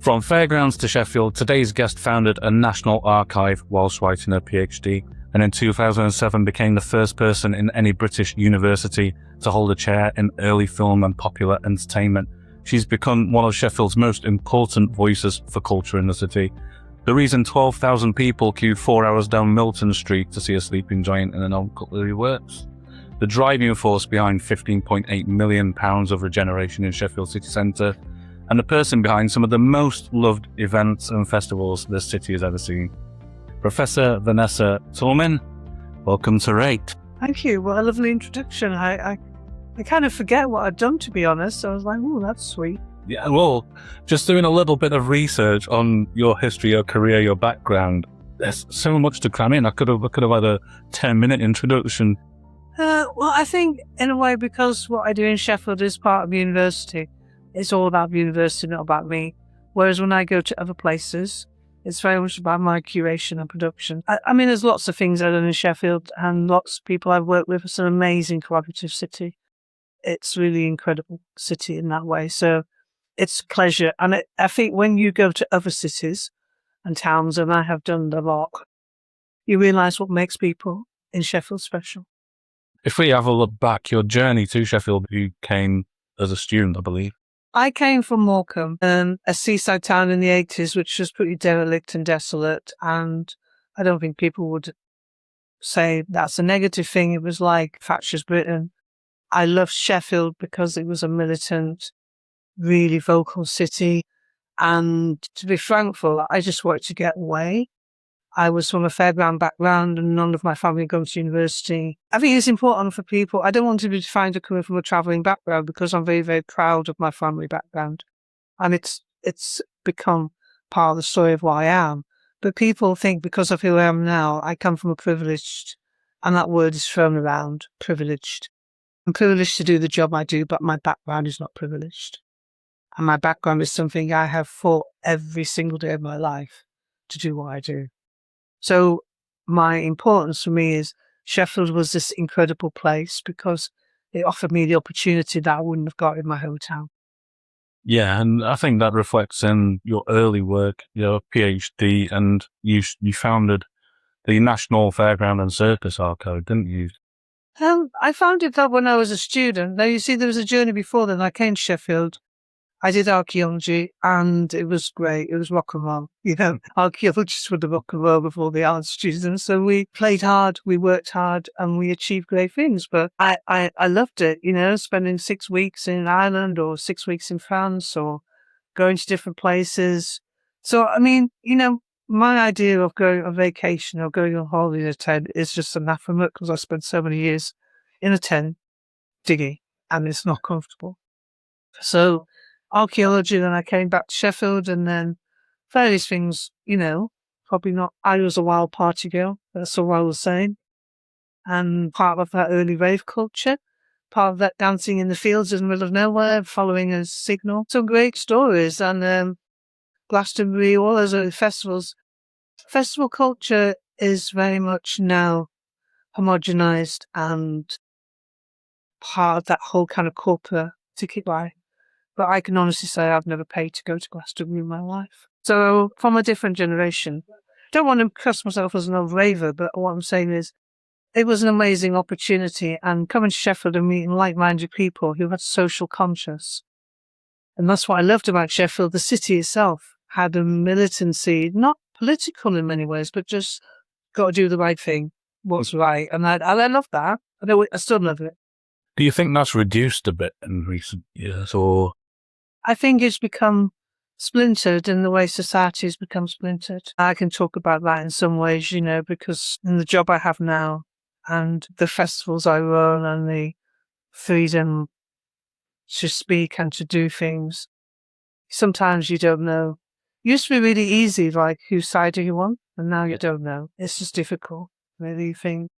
From Fairgrounds to Sheffield, today's guest founded a national archive whilst writing her PhD, and in 2007 became the first person in any British university to hold a chair in early film and popular entertainment. She's become one of Sheffield's most important voices for culture in the city. The reason 12,000 people queued 4 hours down Milton Street to see a sleeping giant in an old cutlery works. The driving force behind £15.8 million of regeneration in Sheffield city centre, and the person behind some of the most loved events and festivals this city has ever seen. Professor Vanessa Toulmin, welcome to REYT. Thank you. What a lovely introduction. I kind of forget what I'd done, to be honest. I was like, oh, that's sweet. Yeah, well, just doing a little bit of research on your history, your career, your background, there's so much to cram in. I could have had a 10-minute introduction. Well, I think in a way, because what I do in Sheffield is part of university, it's all about the university, not about me. Whereas when I go to other places, it's very much about my curation and production. I mean, there's lots of things I've done in Sheffield and lots of people I've worked with. It's an amazing collaborative city. It's really incredible city in that way. So it's a pleasure. And I think when you go to other cities and towns, and I have done a lot, you realise what makes people in Sheffield special. If we have a look back, your journey to Sheffield, you came as a student, I believe. I came from Morecambe, a seaside town in the 80s, which was pretty derelict and desolate. And I don't think people would say that's a negative thing. It was like Thatcher's Britain. I loved Sheffield because it was a militant, really vocal city. And to be frankful, I just wanted to get away. I was from a fairground background and none of my family going to university. I think it's important for people. I don't want to be defined as coming from a travelling background because I'm very, very proud of my family background. And it's become part of the story of what I am. But people think because of who I am now, I come from a privileged, and that word is thrown around, privileged. I'm privileged to do the job I do, but my background is not privileged. And my background is something I have fought every single day of my life to do what I do. So my importance for me is Sheffield was this incredible place because it offered me the opportunity that I wouldn't have got in my hometown. Yeah, and I think that reflects in your early work, your PhD, and you founded the National Fairground and Circus Archive, didn't you? I founded that when I was a student. Now, you see, there was a journey before then. I came to Sheffield. I did archaeology and it was great. It was rock and roll. You know, archaeologists were the rock and roll before the art students. So we played hard, we worked hard and we achieved great things. But I loved it, you know, spending 6 weeks in Ireland or 6 weeks in France or going to different places. So, I mean, you know, my idea of going on vacation or going on holiday in a tent is just anathema because I spent so many years in a tent digging and it's not comfortable. So, archaeology, then I came back to Sheffield and then various things, you know, probably not. I was a wild party girl, that's all I was saying. And part of that early rave culture, part of that dancing in the fields in the middle of nowhere, following a signal. Some great stories and Glastonbury, all those early festivals. Festival culture is very much now homogenized and part of that whole kind of corporate ticket buy. But I can honestly say I've never paid to go to Glastonbury in my life. So from a different generation, don't want to cuss myself as an old raver, but what I'm saying is it was an amazing opportunity and coming to Sheffield and meeting like-minded people who had social conscience. And that's what I loved about Sheffield. The city itself had a militancy, not political in many ways, but just got to do the right thing, what's right. And I love that. I still love it. Do you think that's reduced a bit in recent years or? I think it's become splintered in the way society has become splintered. I can talk about that in some ways, you know, because in the job I have now and the festivals I run and the freedom to speak and to do things, sometimes you don't know. It used to be really easy, like whose side are you on? And now you don't know. It's just difficult, really, think.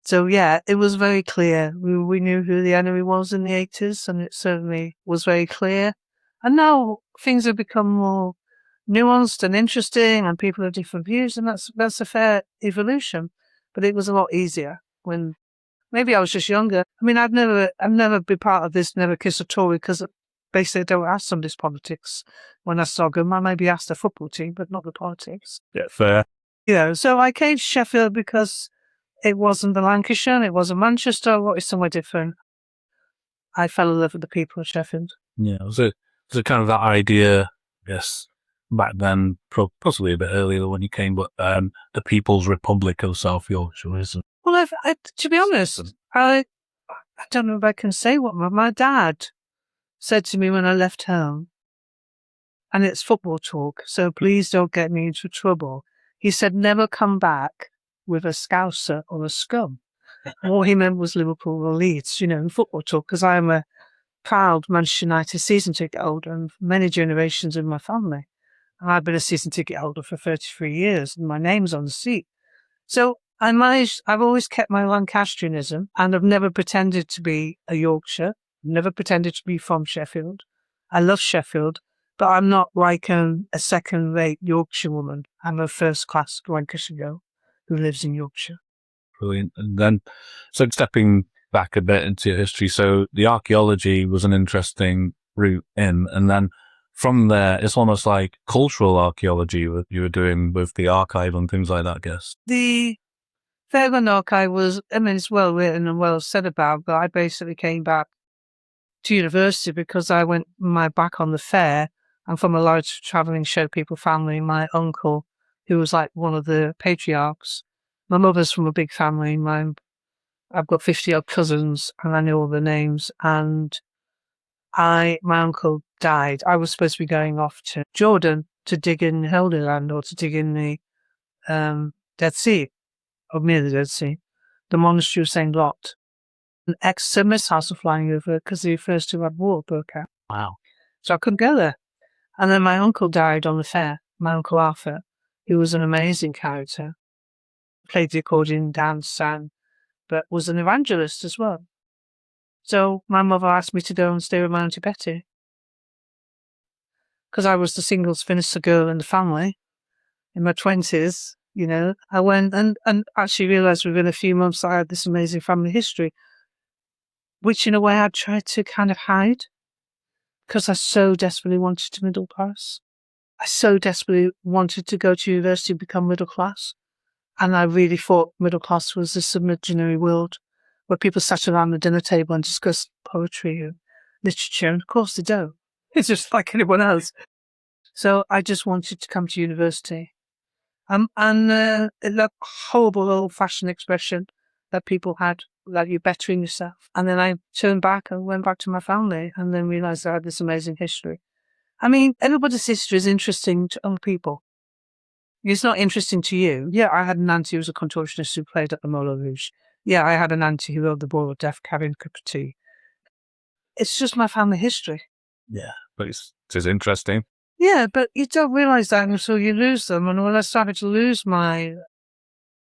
So yeah, it was very clear. We knew who the enemy was in the 80s and it certainly was very clear. And now things have become more nuanced and interesting and people have different views and that's a fair evolution. But it was a lot easier when maybe I was just younger. I mean, I've never been part of this Never Kiss a Tory because basically don't ask somebody's politics. When I saw them, I maybe asked the football team, but not the politics. Yeah, fair. So I came to Sheffield because it wasn't the Lancashire, it wasn't Manchester, what is somewhere different. I fell in love with the people of Sheffield. Yeah, was it kind of that idea, I guess, back then, possibly a bit earlier when you came, but the People's Republic of South Yorkshire, isn't it? Well, to be honest, I don't know if I can say what my dad said to me when I left home, and it's football talk, so please don't get me into trouble. He said, never come back with a Scouser or a scum. All he meant was Liverpool or Leeds, in football talk, because I'm a proud Manchester United season ticket holder and many generations in my family. And I've been a season ticket holder for 33 years, and my name's on the seat. So I've always kept my Lancastrianism, and I've never pretended to be a Yorkshire, never pretended to be from Sheffield. I love Sheffield, but I'm not like a second-rate Yorkshire woman. I'm a first-class Lancashire girl who lives in Yorkshire. Brilliant. And then, so stepping back a bit into your history, so the archaeology was an interesting route in, and then from there, it's almost like cultural archaeology you were doing with the archive and things like that, I guess. The Fairground archive it's well written and well said about, but I basically came back to university because I went back on the fair. I'm from a large travelling show people family. My uncle, who was like one of the patriarchs, my mother's from a big family. I've got 50-odd cousins, and I know all the names. And my uncle died. I was supposed to be going off to Jordan to dig in Holy Land or to dig in the Dead Sea, or near the Dead Sea, the monastery of St. Lot. An ex-missiles were flying over because the first World War broke out. Wow. So I couldn't go there. And then my uncle died on the fair, my Uncle Arthur, who was an amazing character. Played the accordion, danced, sang, but was an evangelist as well. So my mother asked me to go and stay with my Auntie Betty. Because I was the single spinster girl in the family, in my 20s, I went and actually realised within a few months I had this amazing family history, which in a way I tried to kind of hide, because I so desperately wanted to middle class. I so desperately wanted to go to university and become middle class. And I really thought middle class was this imaginary world where people sat around the dinner table and discussed poetry and literature. And of course they don't. It's just like anyone else. So I just wanted to come to university. And that horrible old-fashioned expression that people had, that you're bettering yourself. And then I turned back and went back to my family and then realised I had this amazing history. I mean, everybody's history is interesting to other people. It's not interesting to you. Yeah, I had an auntie who was a contortionist who played at the Moulin Rouge. Yeah, I had an auntie who rode the Ball of Death carrying a cup of tea. It's just my family history. Yeah, but it is interesting. Yeah, but you don't realise that until you lose them. And when I started to lose my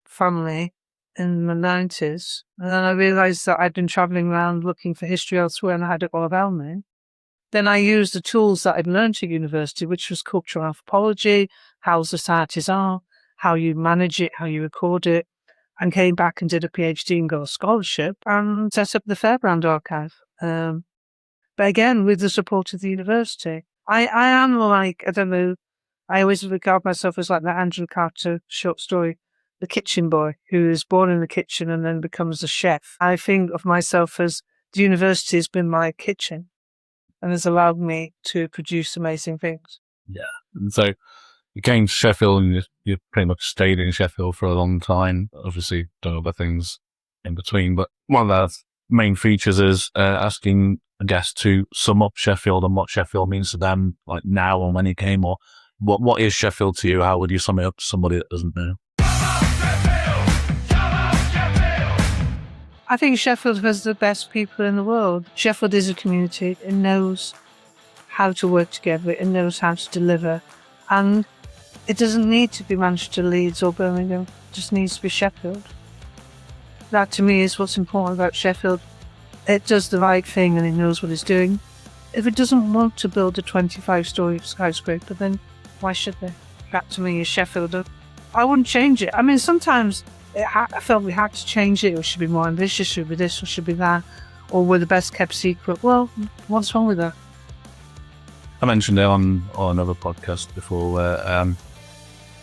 family in the 90s, and then I realised that I'd been travelling around looking for history elsewhere and I had it all around me, then I used the tools that I'd learned at university, which was cultural anthropology, how societies are, how you manage it, how you record it, and came back and did a PhD and got a scholarship and set up the Fairground archive. But again, with the support of the university. I am like, I don't know, I always regard myself as like that Andrew Carter short story, The Kitchen Boy, who is born in the kitchen and then becomes a chef. I think of myself as the university has been my kitchen and has allowed me to produce amazing things. Yeah. And so you came to Sheffield and you pretty much stayed in Sheffield for a long time. Obviously, done other things in between, but one of the main features is asking a guest to sum up Sheffield and what Sheffield means to them, like now and when you came, or what is Sheffield to you? How would you sum it up to somebody that doesn't know? I think Sheffield has the best people in the world. Sheffield is a community. It knows how to work together. It knows how to deliver. And it doesn't need to be Manchester, Leeds or Birmingham. It just needs to be Sheffield. That to me is what's important about Sheffield. It does the right thing and it knows what it's doing. If it doesn't want to build a 25-story skyscraper, then why should they? That to me is Sheffield. I wouldn't change it. I mean, sometimes I felt we had to change it. It should be more ambitious, should be this, or should be that, or we're the best kept secret. Well, what's wrong with that? I mentioned it on another podcast before where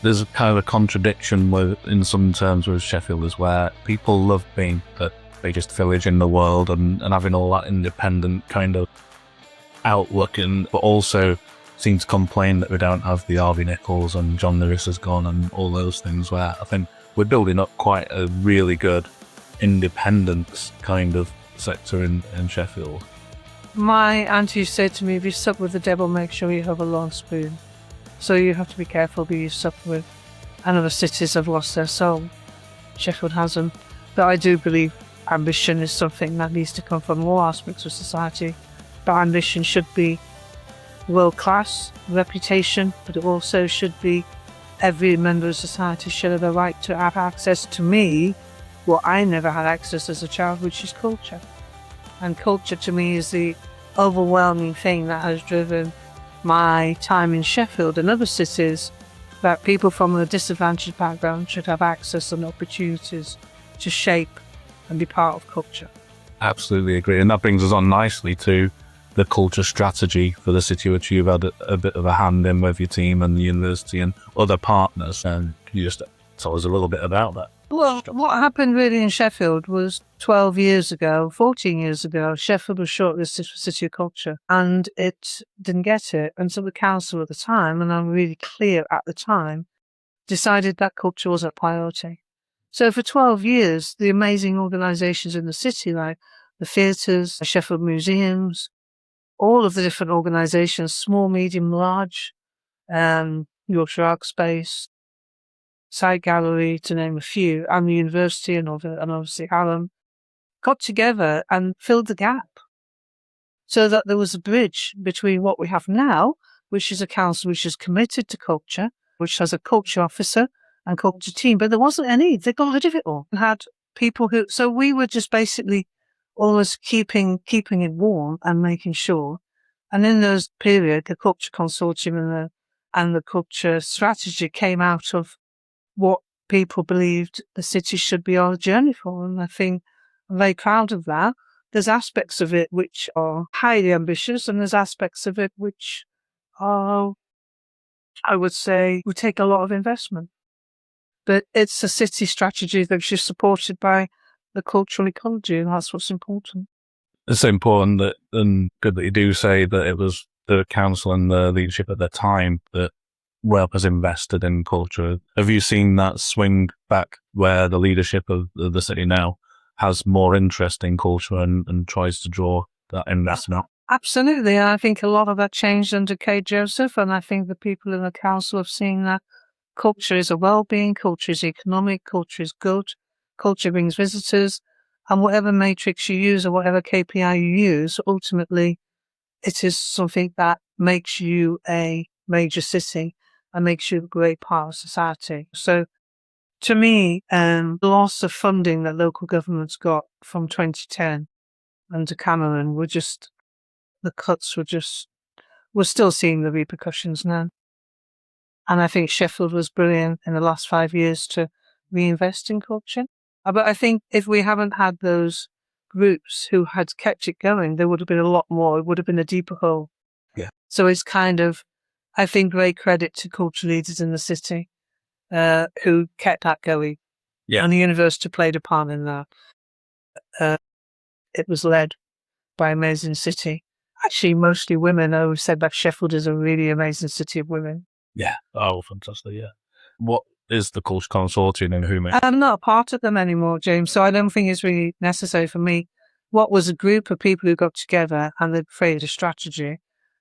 there's a kind of a contradiction in some terms with Sheffield, is where people love being the biggest village in the world and having all that independent kind of outlook, but also seem to complain that we don't have the Harvey Nichols and John Lewis has gone and all those things, where I think we're building up quite a really good independence kind of sector in Sheffield. My auntie said to me, if you sup with the devil, make sure you have a long spoon. So you have to be careful who you sup with. And other cities have lost their soul. Sheffield hasn't. But I do believe ambition is something that needs to come from all aspects of society. But ambition should be world-class reputation, but it also should be every member of society should have the right to have access to me, what I never had access as a child, which is culture. And culture to me is the overwhelming thing that has driven my time in Sheffield and other cities, that people from a disadvantaged background should have access and opportunities to shape and be part of culture. Absolutely agree. And that brings us on nicely to the culture strategy for the city, which you've had a bit of a hand in with your team and the university and other partners. And can you just tell us a little bit about that? Well, what happened really in Sheffield was 14 years ago, Sheffield was shortlisted for City of Culture and it didn't get it. And so the council at the time, and I'm really clear at the time, decided that culture wasn't a priority. So for 12 years, the amazing organisations in the city, like the theatres, the Sheffield museums, all of the different organisations, small, medium, large, Yorkshire Art Space, Side Gallery, to name a few, and the university and obviously Hallam, got together and filled the gap so that there was a bridge between what we have now, which is a council which is committed to culture, which has a culture officer and culture team, but there wasn't any. They got rid of it all and had people so we were just basically always keeping it warm and making sure. And in those period, the culture consortium and the culture strategy came out of what people believed the city should be on a journey for. And I think I'm very proud of that. There's aspects of it which are highly ambitious, and there's aspects of it which are, I would say, would take a lot of investment. But it's a city strategy that's just supported by the cultural ecology, and that's what's important. It's so important that, and good that you do say that it was the council and the leadership at the time that has invested in culture. Have you seen that swing back where the leadership of the city now has more interest in culture and tries to draw that investment? Absolutely. And I think a lot of that changed under Kate Joseph, and I think the people in the council have seen that culture is a well-being, culture is economic, culture is good, culture brings visitors, and whatever matrix you use or whatever KPI you use, ultimately it is something that makes you a major city and makes you a great part of society. So to me, the loss of funding that local governments got from 2010 under Cameron the cuts we're still seeing the repercussions now. And I think Sheffield was brilliant in the last 5 years to reinvest in culture. But I think if we haven't had those groups who had kept it going, there would have been a lot more. It would have been a deeper hole. Yeah. So it's kind of, I think, great credit to culture leaders in the city who kept that going. Yeah. And the university played a part in that. It was led by an amazing city. Actually, mostly women. I always said that Sheffield is a really amazing city of women. Yeah. Oh, fantastic. Yeah. What is the culture consortium and who makes? I'm not a part of them anymore, James, so I don't think it's really necessary for me. What was a group of people who got together and they created a strategy.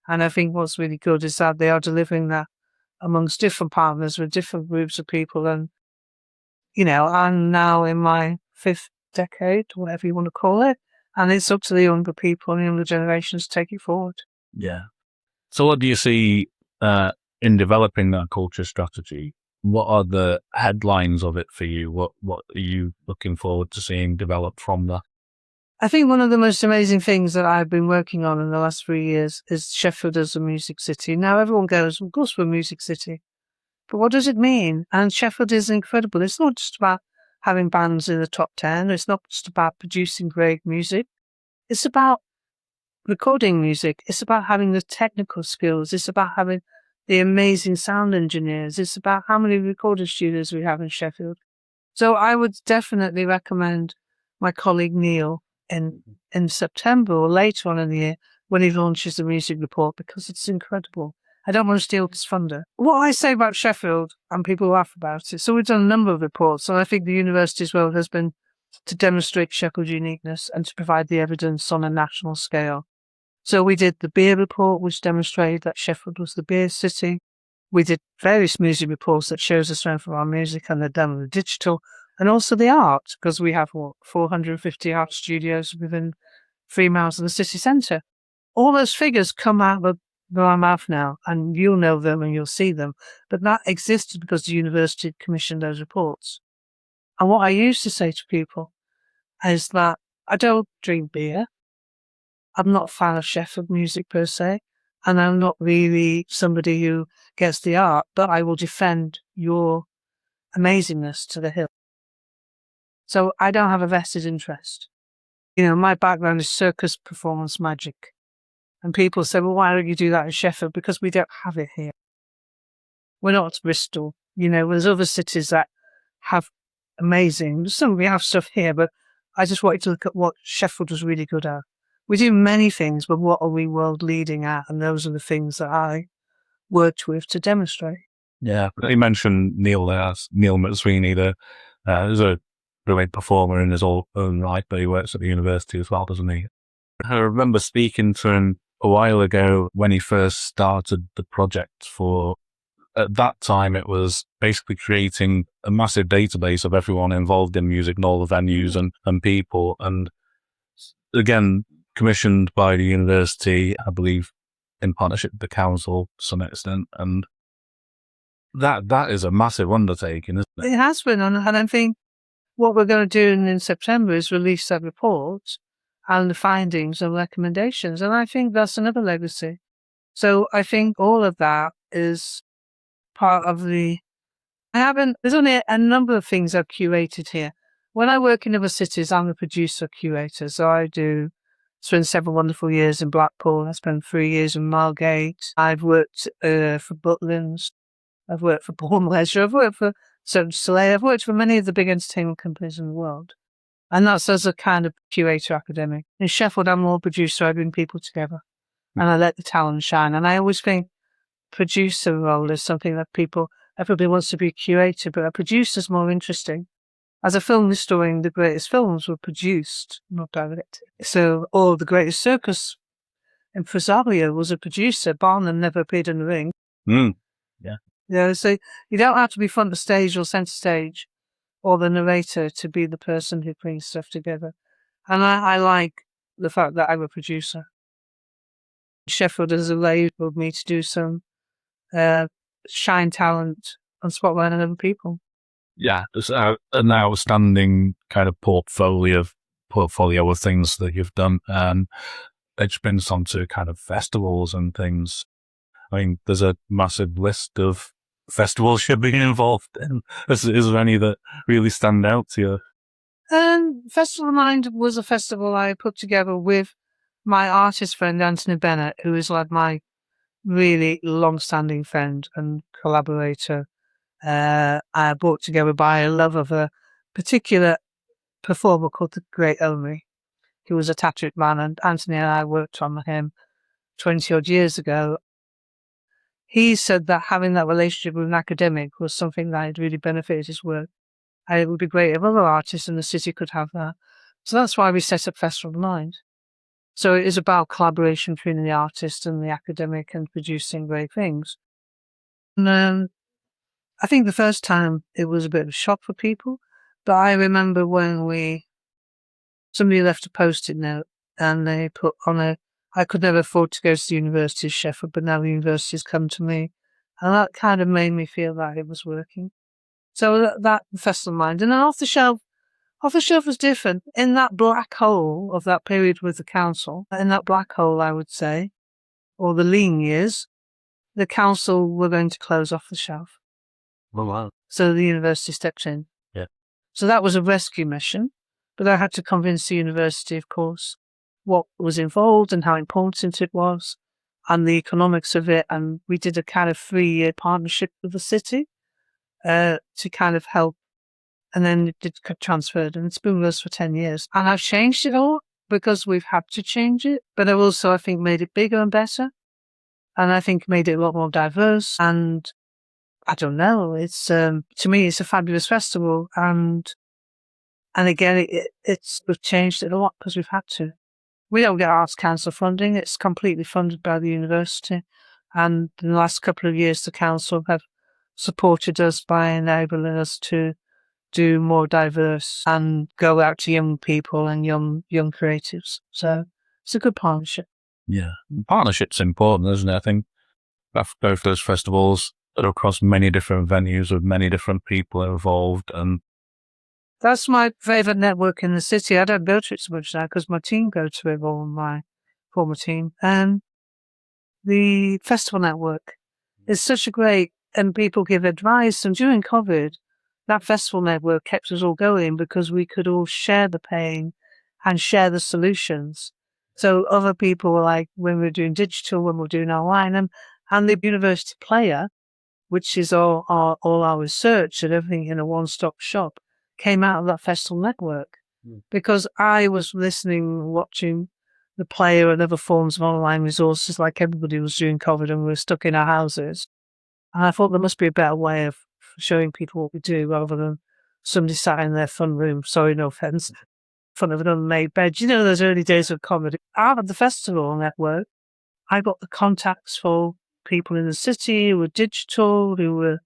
And I think what's really good is that they are delivering that amongst different partners with different groups of people. And, I'm now in my 5th decade, whatever you want to call it. And it's up to the younger people and the younger generations to take it forward. Yeah. So what do you see in developing that culture strategy? What are the headlines of it for you? What are you looking forward to seeing develop from that? I think one of the most amazing things that I've been working on in the last 3 years is Sheffield as a music city. Now everyone goes, of course we're a music city. But what does it mean? And Sheffield is incredible. It's not just about having bands in the top 10. It's not just about producing great music. It's about recording music. It's about having the technical skills. It's about having the amazing sound engineers. It's about how many recording studios we have in Sheffield. So I would definitely recommend my colleague Neil in September or later on in the year when he launches the music report, because it's incredible. I don't want to steal his thunder. What I say about Sheffield, and people laugh about it, so we've done a number of reports, and I think the university's role has been to demonstrate Sheffield's uniqueness and to provide the evidence on a national scale. So we did the beer report, which demonstrated that Sheffield was the beer city. We did various music reports that shows the strength of our music, and they're done with digital, and also the art, because we have 450 art studios within 3 miles of the city centre. All those figures come out of my mouth now, and you'll know them and you'll see them, but that existed because the university commissioned those reports. And what I used to say to people is that I don't drink beer. I'm not a fan of Sheffield music per se, and I'm not really somebody who gets the art, but I will defend your amazingness to the hill. So I don't have a vested interest. My background is circus performance magic. And people say, well, why don't you do that in Sheffield? Because we don't have it here. We're not Bristol. There's other cities that have amazing. We have stuff here, but I just wanted to look at what Sheffield was really good at. We do many things, but what are we world leading at? And those are the things that I worked with to demonstrate. Yeah, you mentioned Neil there, Neil McSweeney. There's a brilliant performer in his own right, but he works at the university as well, doesn't he? I remember speaking to him a while ago when he first started the project at that time, it was basically creating a massive database of everyone involved in music and all the venues and people. And again, commissioned by the university, I believe, in partnership with the council to some extent. And that is a massive undertaking, isn't it? It has been. And I think what we're going to do in September is release that report and the findings and recommendations. And I think that's another legacy. So I think all of that is part of there's only a number of things I've curated here. When I work in other cities, I'm a producer curator. So I spent several wonderful years in Blackpool. I spent 3 years in Margate. I've worked for Butlins. I've worked for Bourne Leisure. I've worked for Cirque du Soleil. I've worked for many of the big entertainment companies in the world. And that's as a kind of curator academic. In Sheffield, I'm more producer. I bring people together and I let the talent shine. And I always think producer role is something that everybody wants to be a curator, but a producer's more interesting. As a film historian, the greatest films were produced, not directed. So, or the greatest circus impresario was a producer. Barnum never appeared in the ring. Yeah. So you don't have to be front of stage or centre stage or the narrator to be the person who brings stuff together. And I like the fact that I'm a producer. Sheffield has enabled me to do some shine talent and spotlight on other people. Yeah, there's an outstanding kind of portfolio of things that you've done, and it's been on to kind of festivals and things. I mean, there's a massive list of festivals you're being involved in. Is there any that really stand out to you? Festival of Mind was a festival I put together with my artist friend Anthony Bennett, who is like my really long-standing friend and collaborator. I brought together by a love of a particular performer called the Great Elmy. He was a tattooed man, and Anthony and I worked on him 20-odd years ago. He said that having that relationship with an academic was something that had really benefited his work. And it would be great if other artists in the city could have that. So that's why we set up Festival of Mind. So it is about collaboration between the artist and the academic and producing great things. And I think the first time it was a bit of a shock for people, but I remember when somebody left a post-it note and they put on I could never afford to go to the University of Sheffield, but now the university has come to me. And that kind of made me feel that it was working. So that Festival of Mind. And then Off the Shelf was different. In that black hole of that period with the council, in that black hole, I would say, or the lean years, the council were going to close Off the Shelf. Oh, wow. So the university stepped in. Yeah. So that was a rescue mission, but I had to convince the university, of course, what was involved and how important it was and the economics of it. And we did a kind of 3-year partnership with the city to kind of help. And then it did get transferred, and it's been with us for 10 years. And I've changed it all because we've had to change it. But I've also, I think, made it bigger and better. And I think made it a lot more diverse. And I don't know, it's, to me, it's a fabulous festival. And again, we've changed it a lot because we've had to. We don't get Arts Council funding. It's completely funded by the university. And in the last couple of years, the council have supported us by enabling us to do more diverse and go out to young people and young creatives. So it's a good partnership. Yeah. Partnership's important, isn't it? I think both those festivals are across many different venues with many different people involved. And that's my favourite network in the city. I don't go to it so much now because my team go to it, or my former team. And the festival network is such a great, and people give advice. And during COVID, that festival network kept us all going because we could all share the pain and share the solutions. So other people were like, when we were doing digital, when we were doing online, and the university player, which is all our research and everything in a one-stop shop, came out of that festival network. Because I was listening, watching the player and other forms of online resources like everybody was during COVID, and we were stuck in our houses. And I thought there must be a better way of showing people what we do rather than somebody sat in their fun room. Sorry, no offence. Fun of an unmade bed. You know, those early days of comedy. Out of the festival network, I got the contacts for people in the city who were digital, who were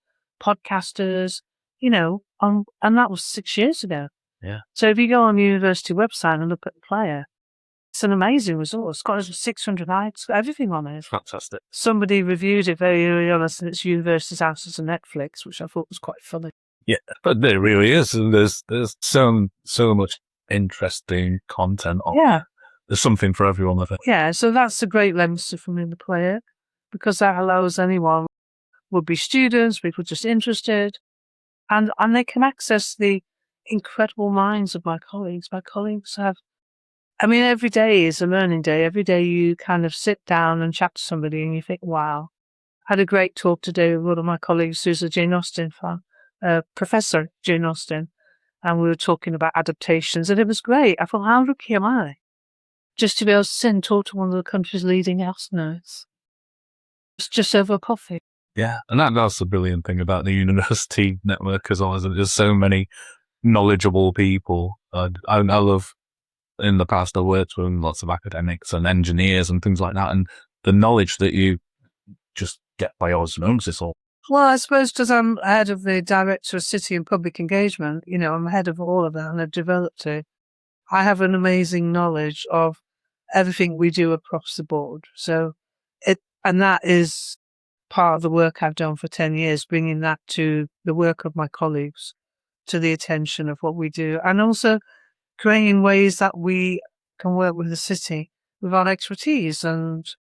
podcasters, you know, and that was 6 years ago. Yeah. So if you go on the university website and look at the player, it's an amazing resource. It's got over 600 likes, everything on it. Fantastic. Somebody reviewed it very early on as its university's answers to Netflix, which I thought was quite funny. Yeah, but there really is. And there's so much interesting content on. Yeah. There's something for everyone, I think. Yeah, so that's a great lens from in the player, because that allows anyone, would be students, people just interested, and they can access the incredible minds of my colleagues. My colleagues have, I mean, every day is a learning day. Every day you kind of sit down and chat to somebody and you think, wow. I had a great talk today with one of my colleagues who's a Jane Austen fan, Professor Jane Austen, and we were talking about adaptations, and it was great. I thought, how lucky am I just to be able to sit and talk to one of the country's leading Austenites? It's just over a coffee. Yeah, and that's the brilliant thing about the university network as well, is that there's so many knowledgeable people. I love, in the past, I worked with lots of academics and engineers and things like that, and the knowledge that you just get by osmosis. Or well, I suppose because I'm head of the Director of City and Public Engagement, you know, I'm head of all of that and I've developed it. I have an amazing knowledge of everything we do across the board. So and that is part of the work I've done for 10 years, bringing that to the work of my colleagues, to the attention of what we do, and also creating ways that we can work with the city with our expertise and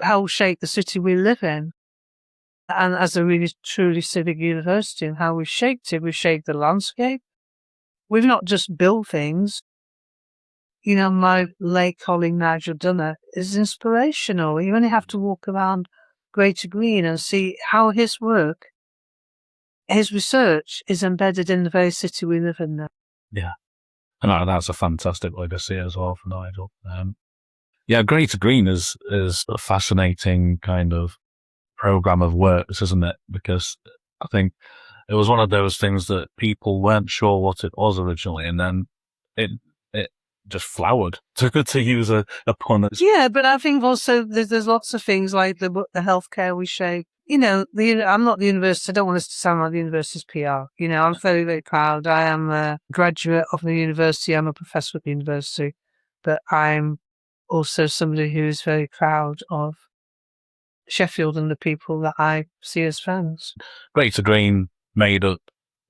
help shape the city we live in. And as a really truly civic university, and how we've shaped it, we've shaped the landscape. We've not just built things. You know, my late colleague Nigel Dunner is inspirational. You only have to walk around Greater Green and see how his work, his research is embedded in the very city we live in now. Yeah. And that's a fantastic legacy as well for Nigel. Yeah, Greater Green is a fascinating kind of program of works, isn't it? Because I think it was one of those things that people weren't sure what it was originally, and then it just flowered, to use a pun. Yeah, but I think also there's lots of things like the healthcare we shape. You know, I'm not the university. I don't want us to sound like the university's PR. You know, I'm very, very proud. I am a graduate of the university. I'm a professor at the university, but I'm also somebody who is very proud of Sheffield and the people that I see as friends. Greater Green made up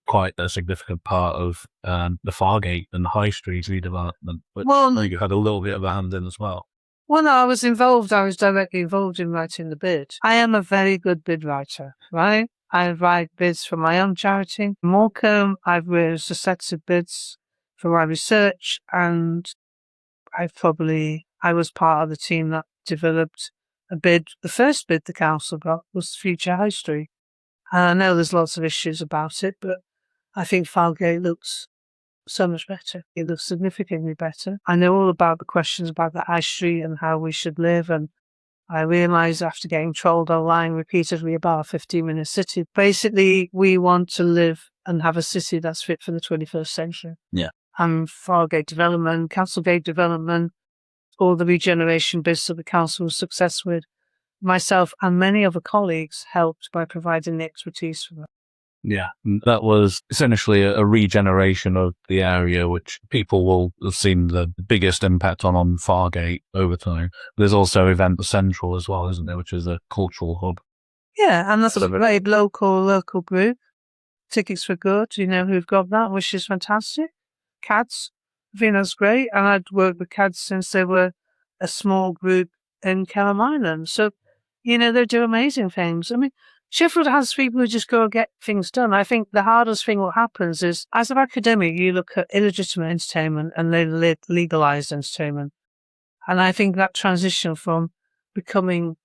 quite a significant part of the Fargate and the High Street redevelopment, which you had a little bit of a hand in as well. Well, no, I was directly involved in writing the bid. I am a very good bid writer, right? I write bids for my own charity. Morecambe, I've written a set of bids for my research, and I was part of the team that developed a bid. The first bid the council got was Future High Street. And I know there's lots of issues about it, but I think Falgate looks so much better. It looks significantly better. I know all about the questions about the high street and how we should live. And I realised after getting trolled online repeatedly about a 15-minute city, basically we want to live and have a city that's fit for the 21st century. Yeah. And Falgate development, Castlegate development, all the regeneration bits that the council was successful with, myself and many other colleagues helped by providing the expertise for that. Yeah, that was essentially a regeneration of the area, which people will have seen the biggest impact on Fargate over time. There's also Event Central as well, isn't there, which is a cultural hub. Yeah, and that's a very local group. Tickets for Good, who've got that, which is fantastic. CADS, I think that's great. And I'd worked with CADS since they were a small group in Kelham Island. So, they do amazing things. I mean, Sheffield has people who just go and get things done. I think the hardest thing what happens is, as an academic, you look at illegitimate entertainment and then legalised entertainment. And I think that transition from becoming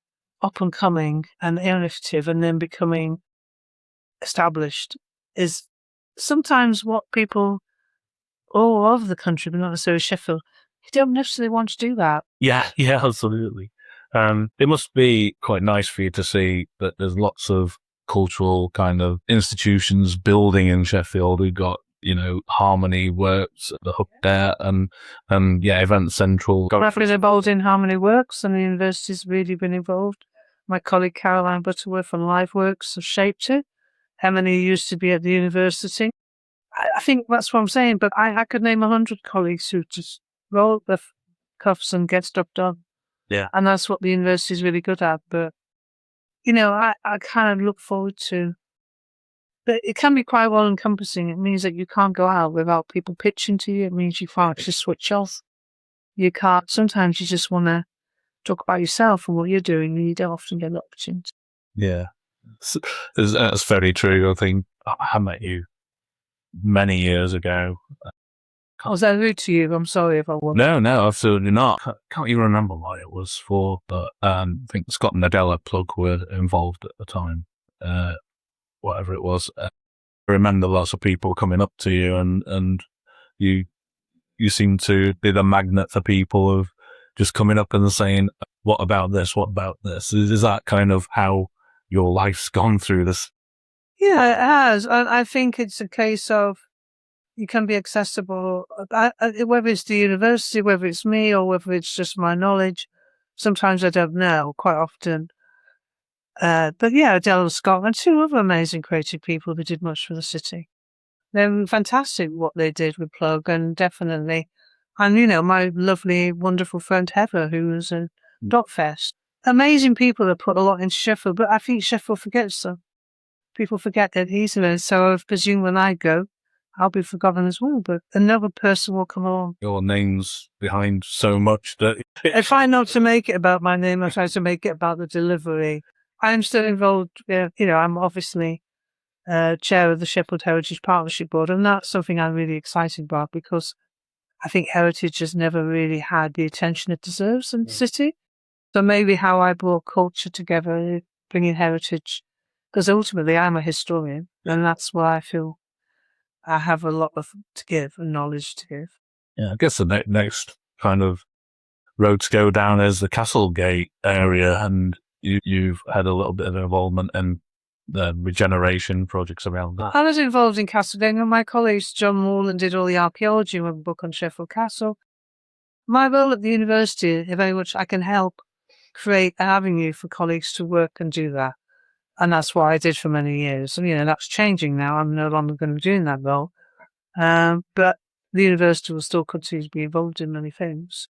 up and coming and innovative and then becoming established is sometimes what people all over the country, but not necessarily Sheffield, you don't necessarily want to do that. Yeah, absolutely. It must be quite nice for you to see that there's lots of cultural kind of institutions building in Sheffield. We've got, Harmony Works at the Hook there and Event Central. I've been involved in Harmony Works and the university's really been involved. My colleague Caroline Butterworth from LiveWorks have shaped it. Emily used to be at the university. I think that's what I'm saying, but I could name 100 colleagues who just roll their cuffs and get stuff done. Yeah. And that's what the university is really good at. But, I kind of look forward to, but it can be quite well encompassing. It means that you can't go out without people pitching to you. It means you can't just switch off. You can't, sometimes you just want to talk about yourself and what you're doing, and you don't often get the opportunity. Yeah. That's very true. I think I met you many years ago. Was that rude to you? I'm sorry if I was. No, absolutely not. I can't even remember what it was for, but I think Scott and Nadella Plug were involved at the time, whatever it was. I remember lots of people coming up to you and you seem to be the magnet for people of just coming up and saying, what about this? What about this? Is that kind of how your life's gone through this? Yeah, it has. I think it's a case of you can be accessible, whether it's the university, whether it's me, or whether it's just my knowledge. Sometimes I don't know, quite often. But yeah, Adele and Scott and two other amazing creative people who did much for the city. They're fantastic what they did with Plug, and definitely. And, my lovely, wonderful friend Heather, who was a Dotfest. Amazing people that put a lot into Sheffield, but I think Sheffield forgets them. People forget that easily. So I presume when I go, I'll be forgotten as well, but another person will come along. Your name's behind so much that... I try not to make it about my name. I try to make it about the delivery. I'm still involved. I'm obviously chair of the Sheffield Heritage Partnership Board, and that's something I'm really excited about because I think heritage has never really had the attention it deserves in the city. So maybe how I brought culture together, bringing heritage, because ultimately I'm a historian, and that's why I feel I have a lot to give and knowledge to give. Yeah, I guess the next kind of road to go down is the Castlegate area, and you've had a little bit of involvement in the regeneration projects around that. I was involved in Castlegate, and my colleagues, John Morland, did all the archaeology and wrote a book on Sheffield Castle. My role at the university is very much I can help create an avenue for colleagues to work and do that. And that's what I did for many years. And, that's changing now. I'm no longer going to be doing that role. But the university will still continue to be involved in many things.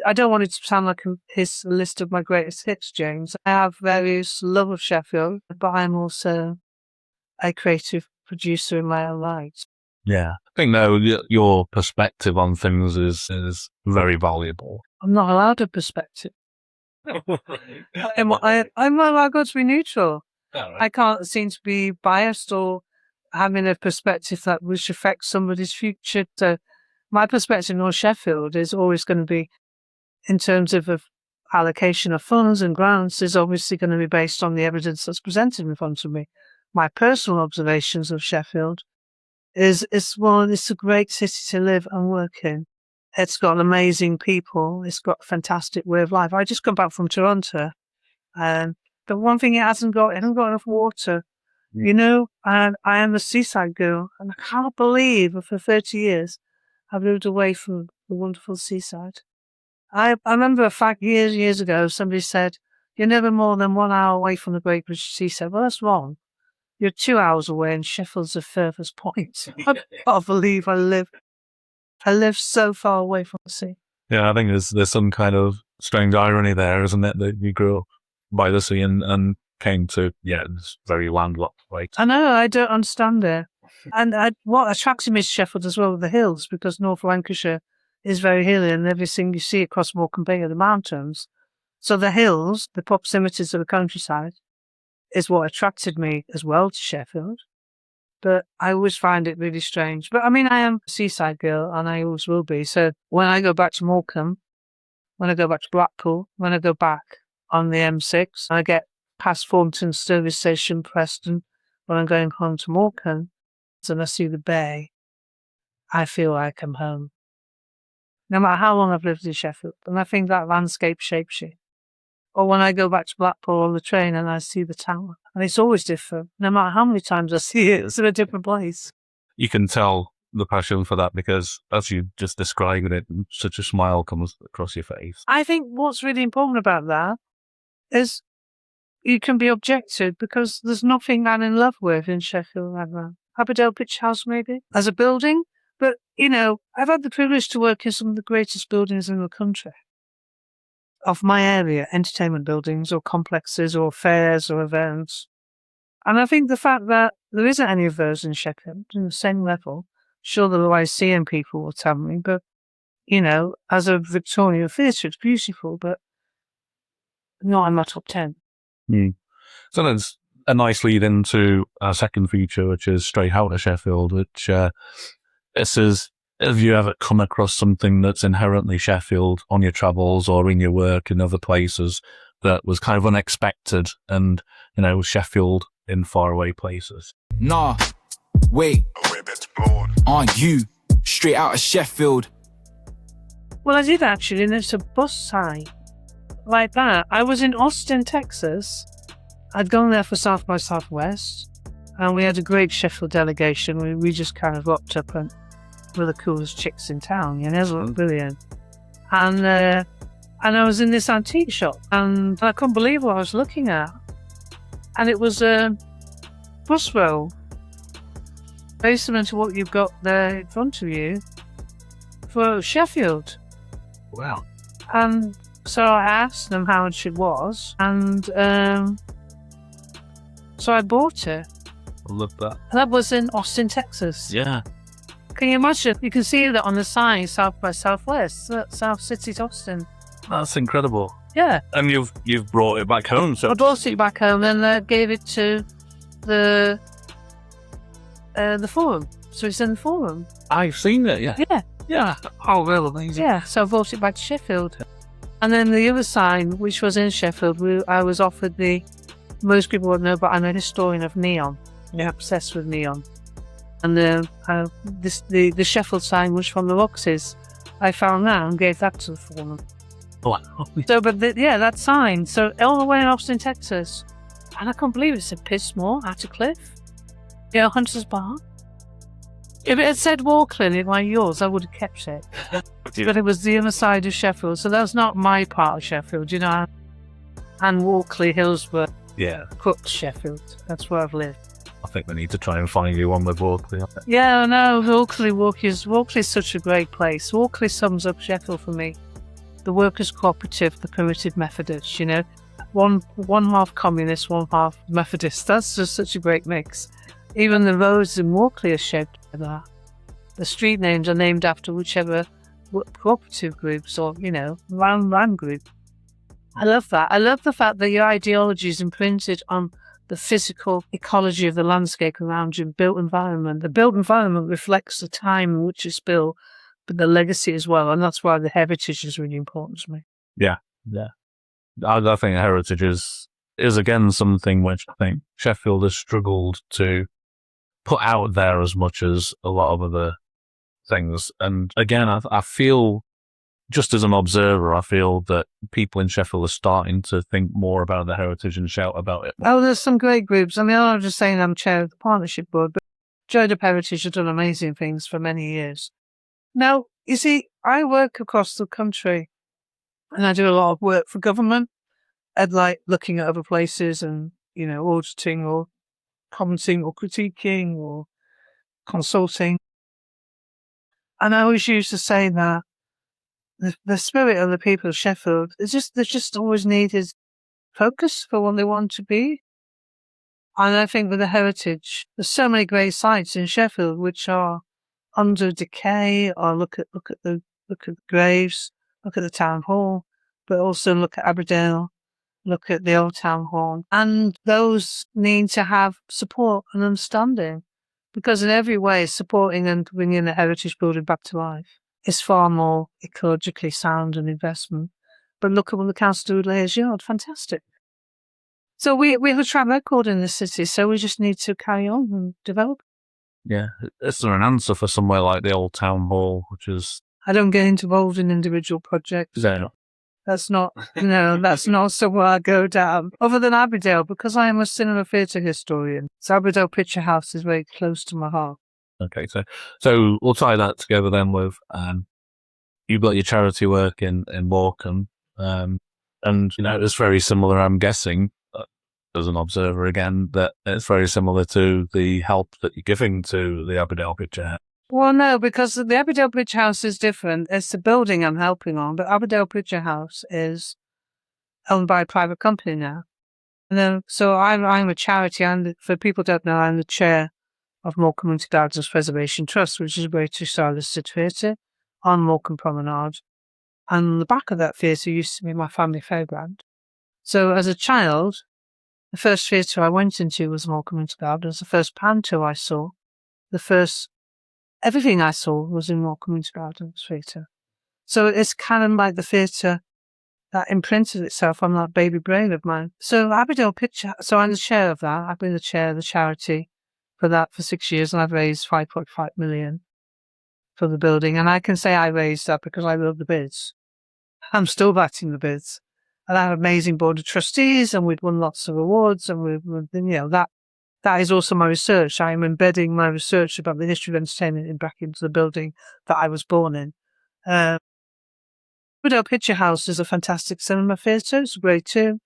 I don't want it to sound like his list of my greatest hits, James. I have various love of Sheffield, but I'm also a creative producer in my own right. Yeah. I think, though, your perspective on things is very valuable. I'm not allowed a perspective. I'm not allowed to be neutral. Right. I can't seem to be biased or having a perspective that which affects somebody's future. So my perspective in North Sheffield is always going to be, in terms of allocation of funds and grants, is obviously going to be based on the evidence that's presented in front of me. My personal observations of Sheffield is it's a great city to live and work in. It's got amazing people. It's got a fantastic way of life. I just come back from Toronto, and the one thing it hasn't got enough water. You know, and I am a seaside girl, and I can't believe that for 30 years I've lived away from the wonderful seaside. I remember a fact years ago, somebody said, you're never more than 1 hour away from the Great British Seaside. Well, that's wrong. You're 2 hours away, and Sheffield's the furthest point. I can't believe I live so far away from the sea. Yeah, I think there's some kind of strange irony there, isn't it? That you grew up by the sea and came to, it's very landlocked, right? I know, I don't understand it. And what attracted me to Sheffield as well were the hills, because North Lancashire is very hilly, and everything you see across Morecambe Bay are the mountains. So the hills, the proximities of the countryside, is what attracted me as well to Sheffield. But I always find it really strange. But I mean, I am a seaside girl, and I always will be. So when I go back to Morecambe, when I go back to Blackpool, when I go back on the M6, I get past Thornton Service Station, Preston, when I'm going home to Morecambe, and I see the bay, I feel like I'm home. No matter how long I've lived in Sheffield. And I think that landscape shapes you. Or when I go back to Blackpool on the train and I see the tower, and it's always different. No matter how many times I see it, it's in a different place. You can tell the passion for that because, as you just described it, such a smile comes across your face. I think what's really important about that is you can be objective, because there's nothing I'm in love with in Sheffield like that. Abbeydale Pitch House, maybe, as a building. But, you know, I've had the privilege to work in some of the greatest buildings in the country of my area, entertainment buildings or complexes or fairs or events. And I think the fact that there isn't any of those in Sheffield in the same level, sure the Lyceum people will tell me, but, you know, as a Victorian theatre, it's beautiful, but not in my top 10. So that's a nice lead into our second feature, which is straight out of Sheffield, which this is, have you ever come across something that's inherently Sheffield on your travels or in your work in other places that was kind of unexpected and, you know, Sheffield in faraway places? Nah, wait, aren't you straight out of Sheffield? Well, I did actually, and it's a bus sign like that. I was in Austin, Texas. I'd gone there for South by Southwest, and we had a great Sheffield delegation. We just kind of rocked up and were the coolest chicks in town. You know, it was brilliant. And I was in this antique shop, and I couldn't believe what I was looking at. And it was a bus roll, very similar to what you've got there in front of you, for Sheffield. Wow. And so I asked them how much it was, and so I bought it. I love that. That was in Austin, Texas. Yeah. Can you imagine? You can see that on the sign, South by Southwest, South City to Austin. That's incredible. Yeah. And you've brought it back home. So I brought it back home and gave it to the forum. So it's in the forum. I've seen it, yeah. Yeah. Yeah. Oh, well, amazing. Yeah, so I brought it back to Sheffield. And then the other sign, which was in Sheffield, I was offered most people won't know, but I'm a historian of neon. I'm obsessed with neon. And the Sheffield sign was from the Roxys. I found that and gave that to the forum. Wow. So, but that sign, so all the way in Austin, Texas. And I can't believe it said Pismore, Attercliffe, Hunter's Bar. If it had said Walkley like yours, I would have kept it. But it was the other side of Sheffield, so that's not my part of Sheffield, you know. And Walkley, Hillsborough, Cook, Sheffield. That's where I've lived. I think we need to try and find you one with Walkley. Yeah, I know. Walkley's such a great place. Walkley sums up Sheffield for me. The workers' cooperative, the primitive Methodists, you know. One half communist, one half Methodist. That's just such a great mix. Even the roads in Walkley are shaped by that. The street names are named after whichever cooperative groups or, you know, land group. I love that. I love the fact that your ideology is imprinted on the physical ecology of the landscape around you, built environment. The built environment reflects the time in which it's built, but the legacy as well. And that's why the heritage is really important to me. Yeah. I think heritage is again something which I think Sheffield has struggled to put out there as much as a lot of other things. And again, I feel, just as an observer, I feel that people in Sheffield are starting to think more about their heritage and shout about it. Oh, there's some great groups. I mean, I'm not just saying I'm chair of the partnership board, but Joined Up Heritage has done amazing things for many years. Now, you see, I work across the country and I do a lot of work for government and like looking at other places and, auditing or commenting or critiquing or consulting. And I always used to say that the spirit of the people of Sheffield is they just always needed focus for what they want to be. And I think with the heritage, there's so many great sites in Sheffield which are under decay. Or look at the graves, look at the town hall, but also look at Abbeydale, look at the old town hall, and those need to have support and understanding, because in every way, supporting and bringing a heritage building back to life is far more ecologically sound an investment. But look at what the council do with Layers Yard, fantastic. So we have a track record in the city, so we just need to carry on and develop. Yeah. Is there an answer for somewhere like the old town hall, which is... I don't get involved in individual projects. No. That's not, that's not somewhere I go down. Other than Abbeydale, because I am a cinema theatre historian. So Abbeydale Picture House is very close to my heart. Okay, so we'll tie that together then with, you've got your charity work in Morecambe, and, it's very similar, I'm guessing, as an observer again, that it's very similar to the help that you're giving to the Abbeydale Picture House. Well, no, because the Abbeydale Picture House is different. It's the building I'm helping on, but Abbeydale Picture House is owned by a private company now. And then, so I'm a charity, and for people who don't know, I'm the chair of Morecambe Community Gardens Preservation Trust, which is a British shortlisted theatre on Morecambe Promenade. And the back of that theatre used to be my family fairground. So as a child, the first theatre I went into was Morecambe Community Gardens. The first panto I saw, everything I saw was in Morecambe Community Gardens theatre. So it's kind of like the theatre that imprinted itself on that baby brain of mine. So Abbeydale Picture, so I'm the chair of that. I've been the chair of the charity for that for 6 years, and I've raised 5.5 million for the building. And I can say I raised that because I wrote the bids. I'm still batting the bids. And I have an amazing board of trustees, and we've won lots of awards, and that is also my research. I am embedding my research about the history of entertainment back into the building that I was born in. Abbeydale Picture House is a fantastic cinema theatre. It's great too.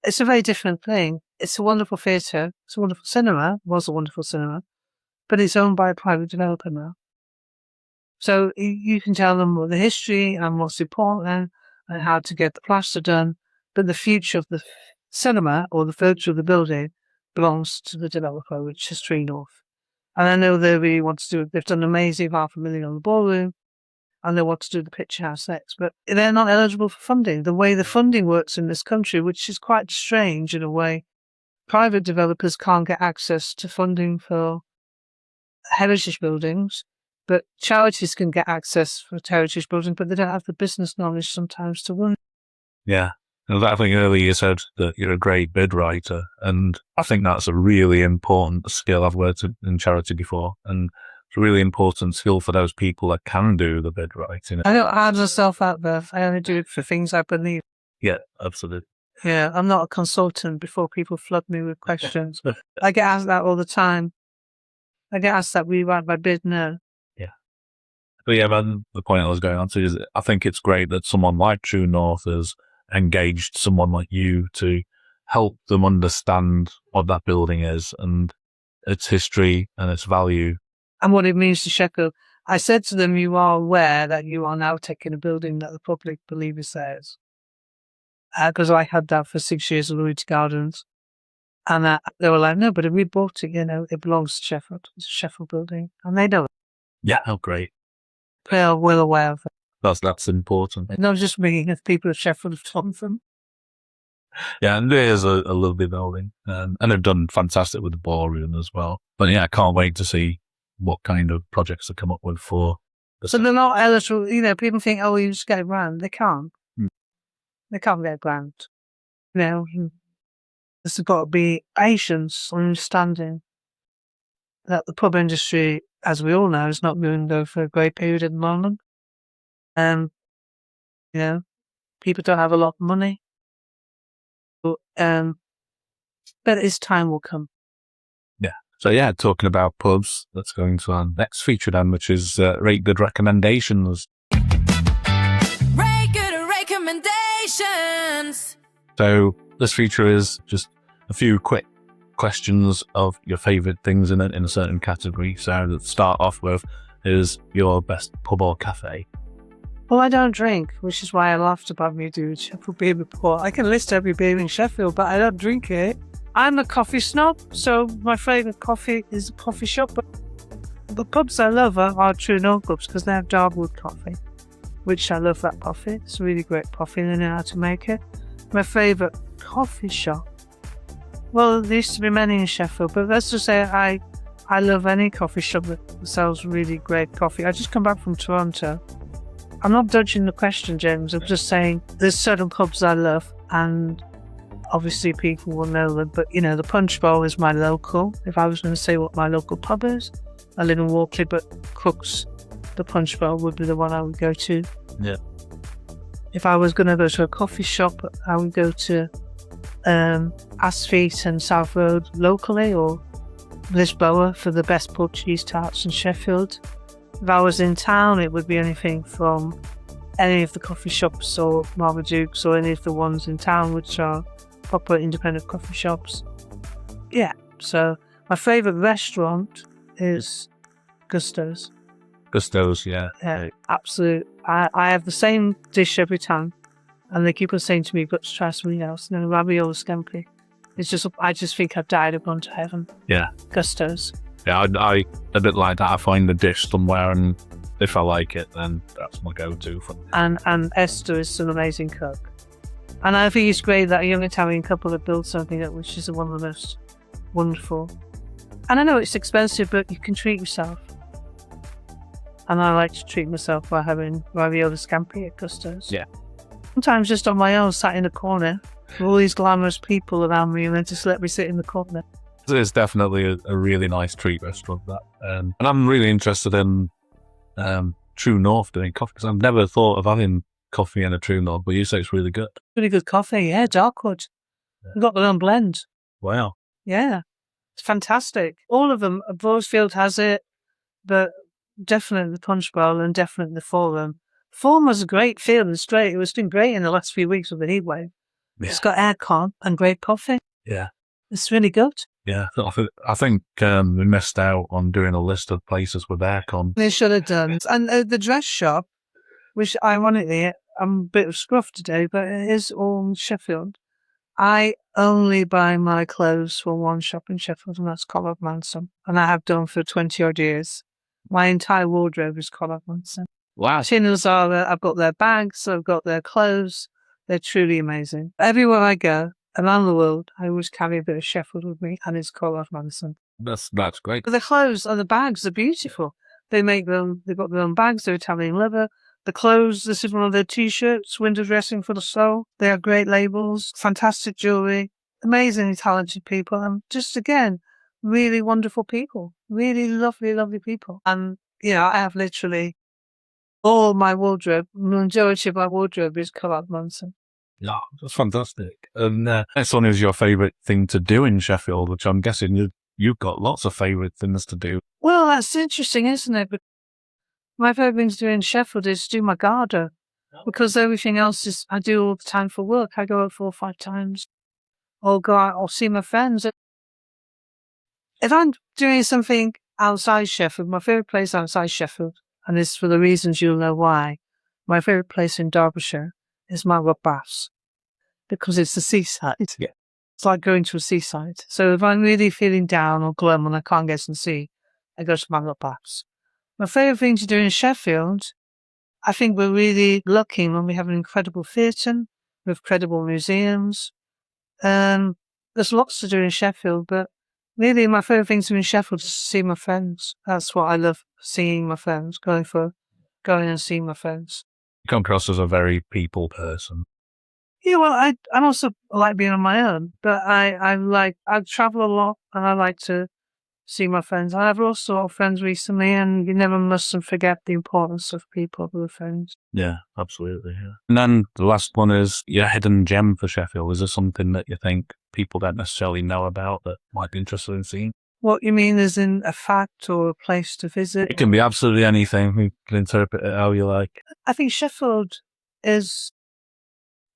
It's a very different thing. It's a wonderful theatre. It's a wonderful cinema. It was a wonderful cinema. But it's owned by a private developer now. So you can tell them what the history and what's important and how to get the plaster done. But the future of the cinema or the future of the building belongs to the developer, which is Tree North. And I know they really want to do it. They've done amazing, $500,000 on the ballroom, and they want to do the picture house next. But they're not eligible for funding. The way the funding works in this country, which is quite strange in a way, private developers can't get access to funding for heritage buildings, but charities can get access for heritage buildings, but they don't have the business knowledge sometimes to run. Yeah. I think earlier you said that you're a great bid writer, and I think that's a really important skill. I've worked in charity before, and it's a really important skill for those people that can do the bid writing. I don't hide myself out there. I only do it for things I believe. Yeah, absolutely. Yeah, I'm not a consultant before people flood me with questions. I get asked that all the time. I get asked that, will you write my bid? No. Yeah. But yeah, the point I was going on to is I think it's great that someone like True North has engaged someone like you to help them understand what that building is and its history and its value. And what it means to Sheffield. I said to them, you are aware that you are now taking a building that the public believe is theirs. Because I had that for 6 years at Community Gardens. And they were like, no, but if we bought it, it belongs to Sheffield. It's a Sheffield building. And they know it. Yeah, how great. They are well aware of it. That's important. It's not just me, if people of Sheffield have told them. Yeah, and there's a lovely building. And they've done fantastic with the ballroom as well. But yeah, I can't wait to see what kind of projects they come up with for So they're not eligible. People think, oh, you just get grand. They can't. Hmm. They can't get grand. There's got to be patience, understanding that the pub industry, as we all know, is not going though for a great period at the moment. People don't have a lot of money. But its time will come. Yeah. So talking about pubs, let's go into our next feature then, which is rate good recommendations. Rate good recommendations. So this feature is just a few quick questions of your favourite things in a certain category. So let's start off with, is your best pub or cafe? Well, I don't drink, which is why I laughed about me doing Sheffield beer before. I can list every beer in Sheffield, but I don't drink it. I'm a coffee snob, so my favourite coffee is a coffee shop. But the pubs I love are True North pubs because they have Dogwood coffee, which I love that coffee. It's a really great coffee and they know how to make it. My favourite coffee shop. Well, there used to be many in Sheffield, but let's just say I love any coffee shop that sells really great coffee. I just come back from Toronto. I'm not dodging the question, James. I'm just saying there's certain pubs I love, and obviously people will know them. But, the Punch Bowl is my local. If I was going to say what my local pub is, I live in Walkley, but Crooks, the Punch Bowl would be the one I would go to. Yeah. If I was going to go to a coffee shop, I would go to Asfeet and South Road locally, or Lisboa for the best Portuguese tarts in Sheffield. If I was in town, it would be anything from any of the coffee shops or Marmaduke's or any of the ones in town, which are proper independent coffee shops. Yeah, so my favourite restaurant is Gusto's. Gusto's, yeah. Yeah, absolute. I have the same dish every time, and they keep on saying to me, "You've got to try something else." No, ravioli scampi. It's just, I just think I've died and gone to heaven. Yeah. Gusto's. Yeah, I a bit like that. I find the dish somewhere, and if I like it, then that's my go-to. And Esther is an amazing cook. And I think it's great that a young Italian couple have built something that which is one of the most wonderful. And I know it's expensive, but you can treat yourself. And I like to treat myself by having ravioli scampi at Gusto's. Yeah. Sometimes just on my own, sat in a corner, with all these glamorous people around me, and then just let me sit in the corner. It's definitely a really nice treat restaurant, that. And I'm really interested in True North doing coffee, because I've never thought of having coffee in a True North, but you say it's really good. Really good coffee, yeah, Darkwood. Yeah. We've got their own blend. Wow. Yeah, it's fantastic. All of them. Rosefield has it, but definitely the Punch Bowl and definitely the Forum. Forum was a great field and straight. It was doing great in the last few weeks of the heatwave. Yeah. It's got aircon and great coffee. Yeah. It's really good. Yeah, I think we missed out on doing a list of places with aircon. They should have done. And the dress shop, which ironically, I'm a bit of scruff today, but it is all in Sheffield. I only buy my clothes from one shop in Sheffield, and that's Collard Manson. And I have done for 20 odd years. My entire wardrobe is Collard Manson. Wow. Tina Zara, I've got their bags, I've got their clothes. They're truly amazing. Everywhere I go, around the world, I always carry a bit of Sheffield with me, and it's Collard Manson. That's great. But the clothes and the bags are beautiful. They've got their own bags, they're Italian leather. The clothes, this is one of their t-shirts, window dressing for the soul. They are great labels, fantastic jewellery, amazingly talented people, and just again, really wonderful people. Really lovely, lovely people. And, I have literally all my wardrobe, majority of my wardrobe is Collard Manson. Yeah, that's fantastic. And next one is your favourite thing to do in Sheffield, which I'm guessing you've got lots of favourite things to do. Well, that's interesting, isn't it? But my favourite thing to do in Sheffield is do my garden, because everything else is I do all the time for work. I go out 4 or 5 times, or go out or see my friends. If I'm doing something outside Sheffield, my favourite place outside Sheffield, and this for the reasons you'll know why, my favourite place in Derbyshire is Marlborough Baths, because it's the seaside. Yeah. It's like going to a seaside. So if I'm really feeling down or glum and I can't get some sea, I go to Marlborough Baths. My favourite thing to do in Sheffield, I think we're really lucky when we have an incredible theatre, we have credible museums. There's lots to do in Sheffield, but really my favourite thing to do in Sheffield is to see my friends. That's what I love, seeing my friends, going for going and seeing my friends. You come across as a very people person. Yeah, well, I also like being on my own, but I travel a lot and I like to see my friends. I've lost a lot of friends recently, and you never mustn't forget the importance of people who are friends. Yeah, absolutely. Yeah. And then the last one is your hidden gem for Sheffield. Is there something that you think people don't necessarily know about that might be interested in seeing? What you mean is in a fact or a place to visit? It can be absolutely anything. You can interpret it how you like. I think Sheffield is,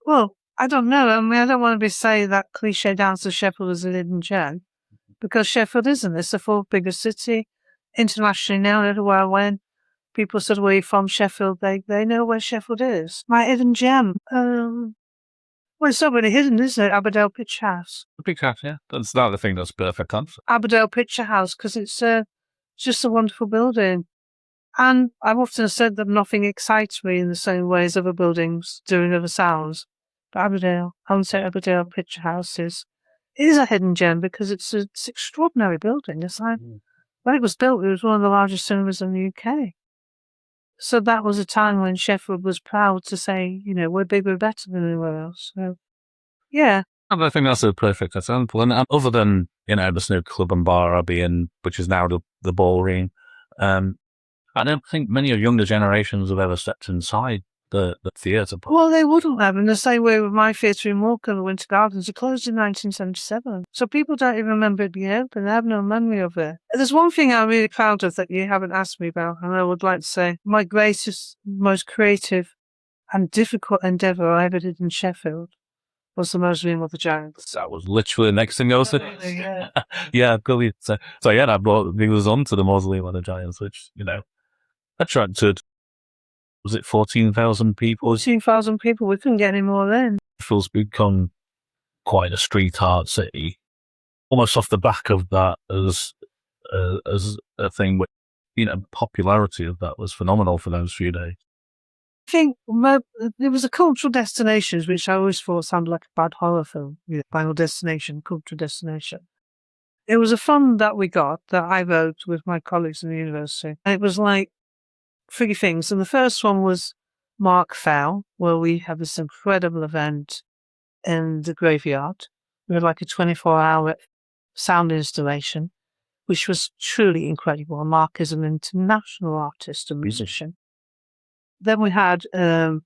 well, I don't know. I mean, I don't want to be saying that cliche dance of Sheffield is a hidden gem, because Sheffield isn't. It's the fourth biggest city internationally now. Everywhere I went, people said, "Where are you from, Sheffield?" They know where Sheffield is. My hidden gem. Well, it's not really hidden, is it? Abbeydale Picture House. Big cat, yeah. That's not the thing that's perfect answer. Abbeydale Picture House, because it's just a wonderful building. And I've often said that nothing excites me in the same way as other buildings do in other sounds. But Abbeydale, I would say Abbeydale Picture House is a hidden gem because it's an extraordinary building. It's like, when it was built, it was one of the largest cinemas in the UK. So that was a time when Sheffield was proud to say, we're bigger and better than anywhere else. So, yeah. And I think that's a perfect example. And other than, this new club and bar which is now the ballroom, I don't think many of younger generations have ever stepped inside the theatre. Well, they wouldn't have, in the same way with my theatre in Morecambe, the Winter Gardens. It closed in 1977. So people don't even remember it being open. They have no memory of it. There's one thing I'm really proud of that you haven't asked me about, and I would like to say my greatest, most creative and difficult endeavour I ever did in Sheffield was the Mausoleum of the Giants. That was literally the next thing I was saying. Yeah. Yeah, brilliant. So yeah, that brought me on to the Mausoleum of the Giants, which, attracted, was it 14,000 people? 14,000 people. We couldn't get any more then. Sheffield's become quite a street art city, almost off the back of that as a thing. Which, popularity of that was phenomenal for those few days. I think there was a cultural destination, which I always thought sounded like a bad horror film. Final Destination, cultural destination. It was a fund that we got that I wrote with my colleagues in the university. And it was like 3 things. And the first one was Mark Fell, where we had this incredible event in the graveyard. We had like a 24-hour sound installation, which was truly incredible. Mark is an international artist and musician. Then we had Tim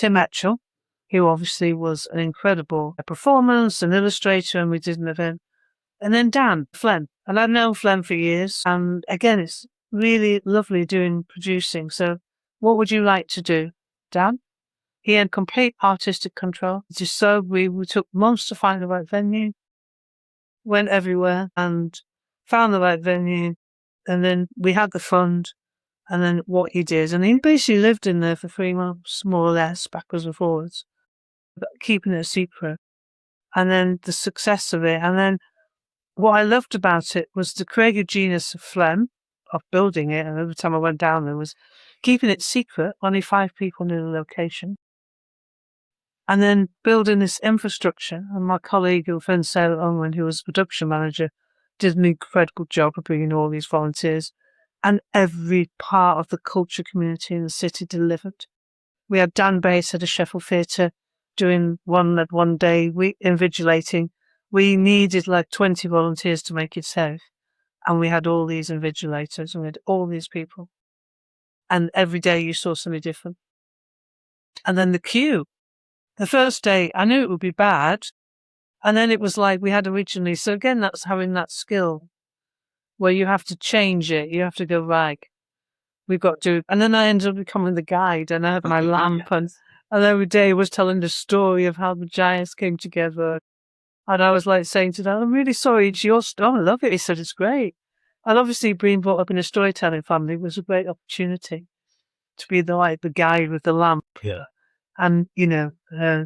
Etchell, who obviously was an incredible performance, an illustrator, and we did an event. And then Dan Flem. And I've known Flem for years. And again, it's really lovely producing. So what would you like to do, Dan? He had complete artistic control. We took months to find the right venue, went everywhere and found the right venue. And then we had the fund. And then what he did, and he basically lived in there for 3 months, more or less, backwards and forwards, but keeping it a secret. And then the success of it. And then what I loved about it was the creative genius of Flem, of building it. And every time I went down there was keeping it secret. Only 5 people knew the location. And then building this infrastructure. And my colleague, Vanessa Toulmin, who was production manager, did an incredible job of bringing all these volunteers. And every part of the culture community in the city delivered. We had Dan Bates at the Sheffield Theatre doing one day invigilating. We needed like 20 volunteers to make it safe. And we had all these invigilators and we had all these people. And every day you saw something different. And then the queue. The first day, I knew it would be bad. And then it was like we had originally. So again, that's having that skill where you have to change it. You have to go, right, we've got to. And then I ended up becoming the guide and I had my lamp and every day was telling the story of how the giants came together. And I was like saying to them, I'm really sorry, it's your story. I love it. He said, it's great. And obviously being brought up in a storytelling family was a great opportunity to be the guide with the lamp. Yeah. And,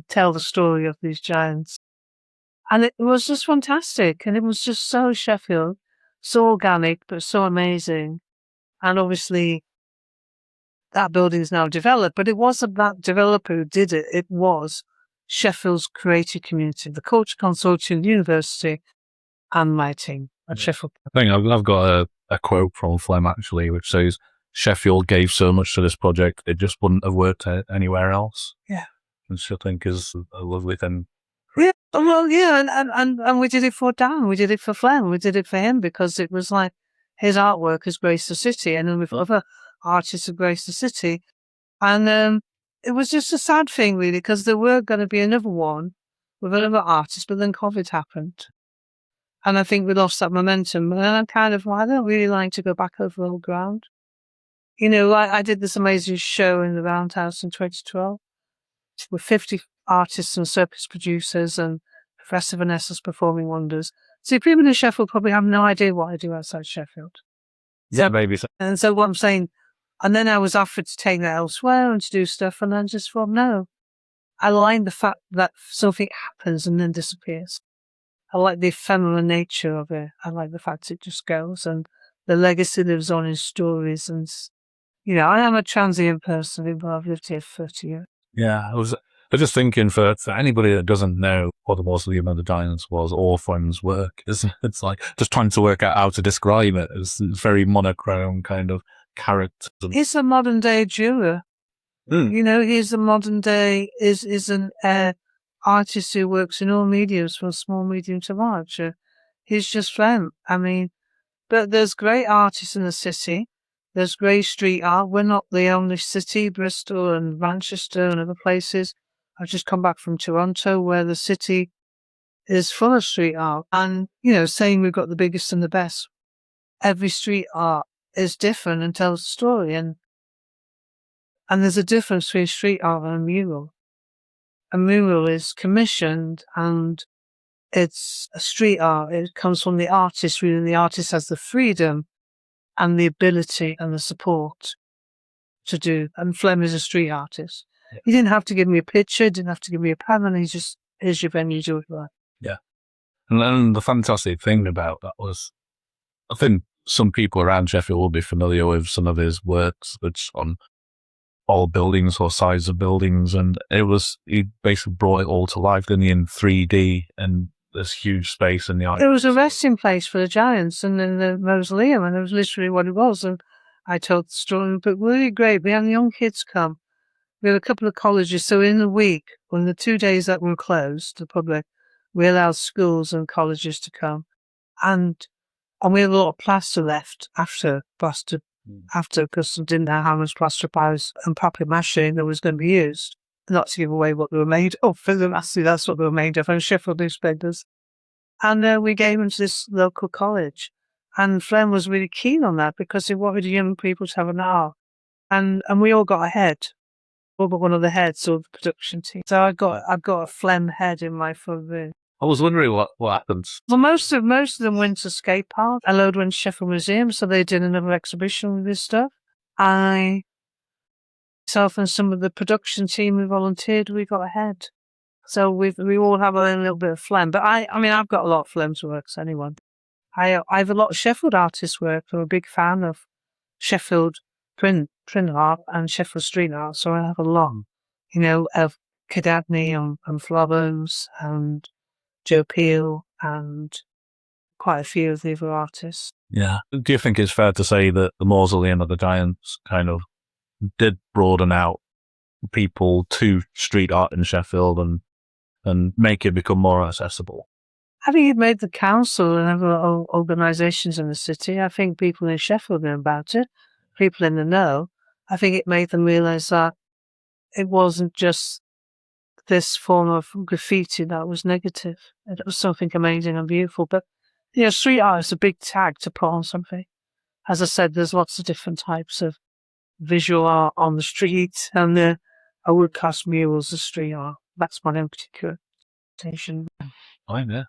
tell the story of these giants. And it was just fantastic. And it was just so Sheffield. So organic, but so amazing. And obviously, that building is now developed, but it wasn't that developer who did it. It was Sheffield's creative community, the Culture Consortium, the university, and my team at Sheffield. I think I've got a quote from Flem, actually, which says, Sheffield gave so much to this project, it just wouldn't have worked anywhere else. Yeah. Which I think is a lovely thing. Yeah, well, yeah, and we did it for Dan, we did it for Flem, we did it for him because it was like his artwork has graced the city, and then with other artists have graced the city. And it was just a sad thing, really, because there were going to be another one with another artist, but then COVID happened. And I think we lost that momentum. And I'm kind of, I don't really like to go back over old ground. You know, I did this amazing show in the Roundhouse in 2012 with 50 artists and circus producers and Professor Vanessa's Performing Wonders. See, people in Sheffield probably have no idea what I do outside Sheffield. Yeah, maybe so. And so what I'm saying, and then I was offered to take that elsewhere and to do stuff, and I just thought, no. I like the fact that something happens and then disappears. I like the ephemeral nature of it. I like the fact it just goes, and the legacy lives on in stories. And, you know, I am a transient person, but I've lived here for 30 years. Yeah, I was just thinking for anybody that doesn't know what the Mausoleum of the Giants was or Flem's work, it's like just trying to work out how to describe it. It's very monochrome kind of character. He's a modern day Dürer. You know, he's a modern day, is an artist who works in all mediums, from small, medium to large. He's just Flem. I mean, but there's great artists in the city. There's great street art. We're not the only city. Bristol and Manchester and other places. I've just come back from Toronto, where the city is full of street art. And, you know, saying we've got the biggest and the best, every street art is different and tells a story. And there's a difference between street art and a mural. A mural is commissioned and it's a street art. It comes from the artist, really. The artist has the freedom and the ability and the support to do. And Flem is a street artist. Yeah. He didn't have to give me a picture, didn't have to give me a pen, and he just, here's your venue, do it right. Yeah. And then the fantastic thing about that was, I think some people around Sheffield will be familiar with some of his works, which on old buildings or sides of buildings, and he basically brought it all to life, didn't he, in 3D and this huge space in the art. It was a resting place for the giants and in the Mausoleum, and it was literally what it was. And I told the story, but really great. We had young kids come. We had a couple of colleges. So in the week, on the 2 days that were closed to the public, we allowed schools and colleges to come. And we had a lot of plaster left after, because we didn't know how much plaster piles and papier-mâché that was going to be used. Not to give away what they were made of, for them. Actually, that's what they were made of, and Sheffield newspapers. And we gave them to this local college. And Flem was really keen on that because he wanted young people to have an art. And we all got a head. All but one of the heads of the production team. So I've got a Flem head in my front room. I was wondering what happens. Well, most of them went to skate park. A load went to Sheffield Museum, so they did another exhibition with this stuff. Myself and some of the production team who volunteered, we got ahead. So we all have a little bit of Flem. But I mean, I've got a lot of Flem's works anyway. I have a lot of Sheffield artists' work. I'm a big fan of Sheffield print art and Sheffield street art. So I have a lot, you know, of Cadadney and Flobos and Joe Peel and quite a few of the other artists. Yeah. Do you think it's fair to say that the Mausoleum of the Giants kind of did broaden out people to street art in Sheffield and make it become more accessible? I think it made the council and other organisations in the city, I think people in Sheffield knew about it, people in the know. I think it made them realise that it wasn't just this form of graffiti that was negative. It was something amazing and beautiful. But, you know, street art is a big tag to put on something. As I said, there's lots of different types of visual art on the street, and I would cast murals as street art. That's my own particular station. Fine, yeah.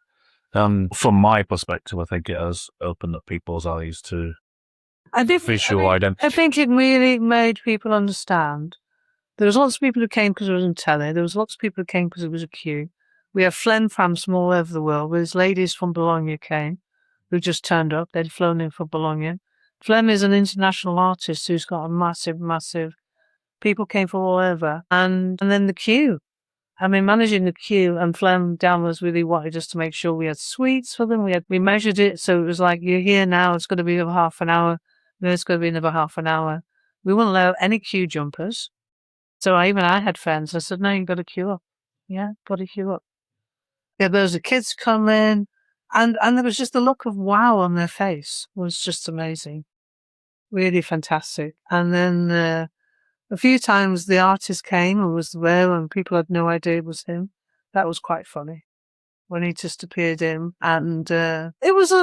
From my perspective, I think it has opened up people's eyes to visual identity. I think it really made people understand. There was lots of people who came because it was on telly. There was lots of people who came because it was a queue. We have Flem fans from all over the world. There's ladies from Bologna came who just turned up. They'd flown in from Bologna. Flem is an international artist who's got a massive... People came from all over. And then the queue. I mean, managing the queue, and Flem down was really wanted us to make sure we had sweets for them. We measured it, so it was like, you're here now, it's going to be another half an hour, then it's going to be another half an hour. We wouldn't allow any queue jumpers. So I had friends. I said, no, you've got to queue up. Yeah, got to queue up. Yeah, those are kids come in. And there was just the look of wow on their face. It was just amazing. Really fantastic. And then a few times the artist came and was there and people had no idea it was him. That was quite funny when he just appeared in. And it was an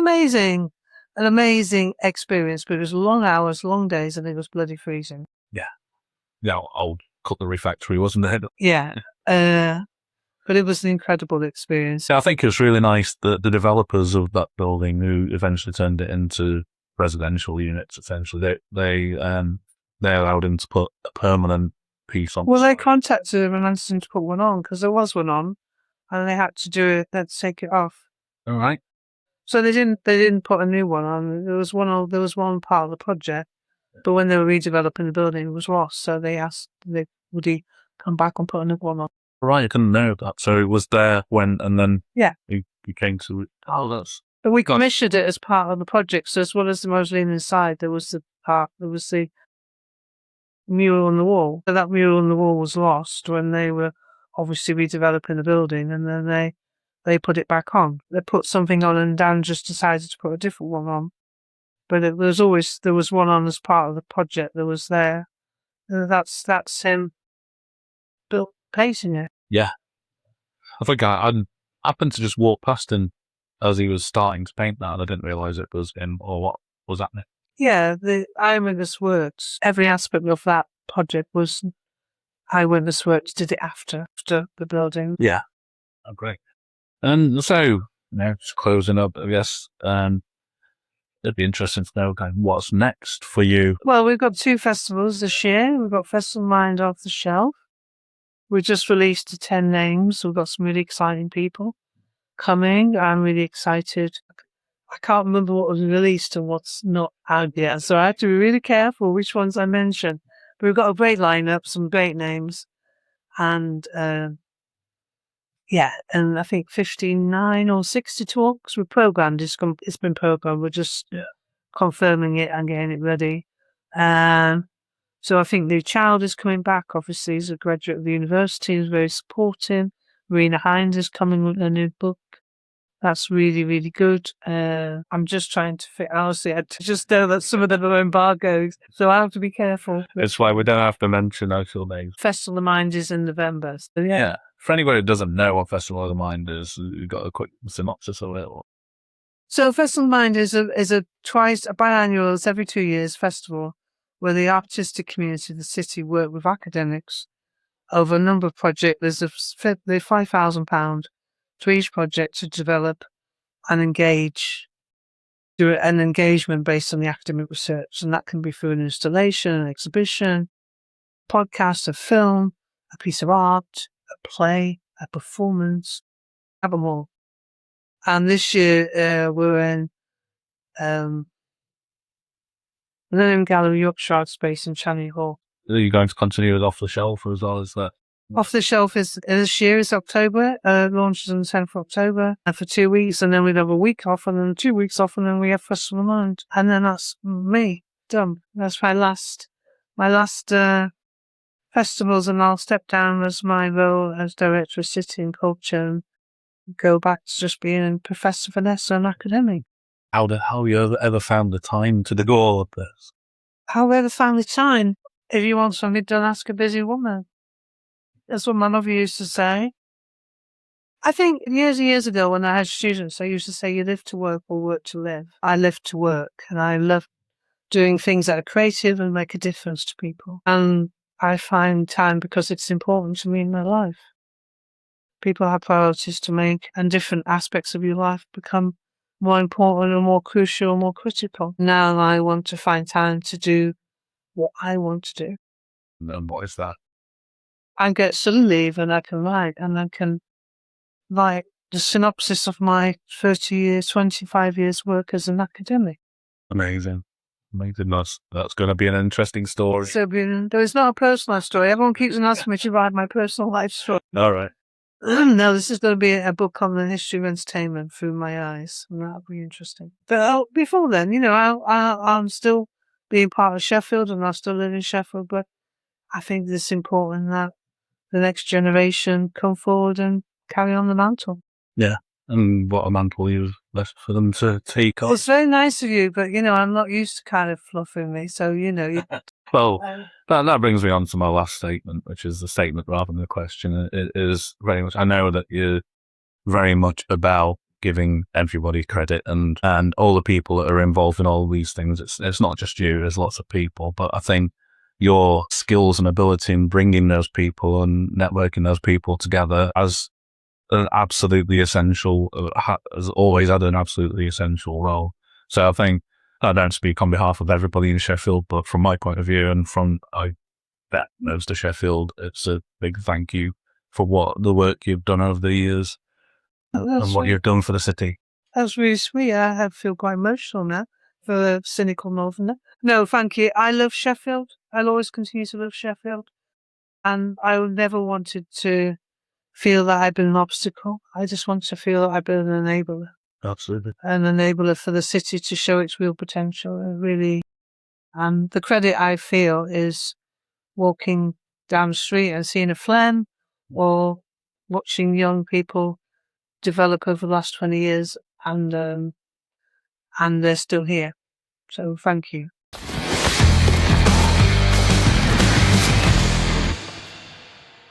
amazing experience, but it was long hours, long days, and it was bloody freezing. Yeah, old cutlery factory, wasn't it? Yeah. But it was an incredible experience. Yeah, I think it's really nice that the developers of that building, who eventually turned it into residential units, essentially, they allowed him to put a permanent piece on. Well, they contacted him and asked him to put one on because there was one on, and they had to do it. They had to take it off. All right. So they didn't put a new one on. There was one part of the project, but when they were redeveloping the building, it was lost. So they asked, would he come back and put another one on? Right, I couldn't know that. So it was there when, and then Yeah, he came to it. Oh, that's. but we commissioned it as part of the project. So as well as the mausoleum inside, there was the mural on the wall. So that mural on the wall was lost when they were obviously redeveloping the building, and then they put it back on. They put something on, and Dan just decided to put a different one on. But there was one on as part of the project that was there. That's him built painting it. Yeah. I think I happened to just walk past him as he was starting to paint that, and I didn't realise it was him or what was happening. Yeah, the Eyewitness Works. Every aspect of that project was Eyewitness Works did it after the building. Yeah. Oh, great. And so, just closing up, I guess, it'd be interesting to know kind of what's next for you. Well, we've got 2 festivals this year. We've got Festival Mind Off the Shelf. We just released the 10 names. We've got some really exciting people coming. I'm really excited. I can't remember what was released and what's not out yet, so I have to be really careful which ones I mention. But we've got a great lineup, some great names, and and I think 59 or 60 talks were programmed. It's been programmed. We're just confirming it and getting it ready. So I think New Child is coming back. Obviously, he's a graduate of the university. He's very supportive. Marina Hines is coming with a new book. That's really, really good. I'm just trying to fit. Honestly, I just know that some of them are embargoes, so I have to be careful. That's why we don't have to mention actual names. Festival of the Mind is in November. So Yeah. For anybody who doesn't know what Festival of the Mind is, you've got a quick synopsis of it. So Festival of the Mind is a biannual, it's every 2 years festival where the artistic community of the city work with academics over a number of projects. There's £5,000 to each project to develop and do an engagement based on the academic research. And that can be through an installation, an exhibition, podcast, a film, a piece of art, a play, a performance, have them all. And this year we're in Millennium Gallery, Yorkshire Art Space in Channing Hall. Are you going to continue with Off the Shelf as well as that? Off the Shelf is this year is October. Launches on the 10th of October, and for 2 weeks, and then we'd have a week off, and then 2 weeks off, and then we have Festival of the Mind, and then that's me done. That's my last festivals, and I'll step down as my role as director of city and culture, and go back to just being Professor Vanessa and academic. How you ever found the time to do all of this? How ever found the time? If you want something done, ask a busy woman. That's what my mother used to say. I think years and years ago when I had students, I used to say, you live to work or work to live. I live to work, and I love doing things that are creative and make a difference to people. And I find time because it's important to me in my life. People have priorities to make, and different aspects of your life become more important and more crucial and more critical. Now I want to find time to do what I want to do. And what is that? I get to leave and I can write, and I can write the synopsis of my 30 years, 25 years work as an academic. Amazing. That's going to be an interesting story. So there is not a personal story. Everyone keeps on asking me to write my personal life story. All right. No, this is going to be a book on the history of entertainment through my eyes, and that'll be interesting. But before then, I'm still being part of Sheffield, and I still live in Sheffield, but I think it's important that the next generation come forward and carry on the mantle. Yeah. And what a mantle you've left for them to take on. It's very nice of you, but, I'm not used to kind of fluffing me, so, Well, that brings me on to my last statement, which is the statement rather than the question. It is very much, I know that you're very much about giving everybody credit and all the people that are involved in all these things. It's not just you, there's lots of people, but I think your skills and ability in bringing those people and networking those people together as an absolutely essential, has always had an absolutely essential role. So I think, I don't speak on behalf of everybody in Sheffield, but from my point of view and from, I bet, most of Sheffield, it's a big thank you for the work you've done over the years and what you've done for the city. That's really sweet. I feel quite emotional now for a cynical northerner. No, thank you. I love Sheffield. I'll always continue to love Sheffield. And I never wanted to feel that I've been an obstacle. I just want to feel that I've been an enabler. Absolutely. An enabler for the city to show its real potential. Really. And the credit I feel is walking down the street and seeing a phlegm or watching young people develop over the last 20 years and they're still here. So thank you.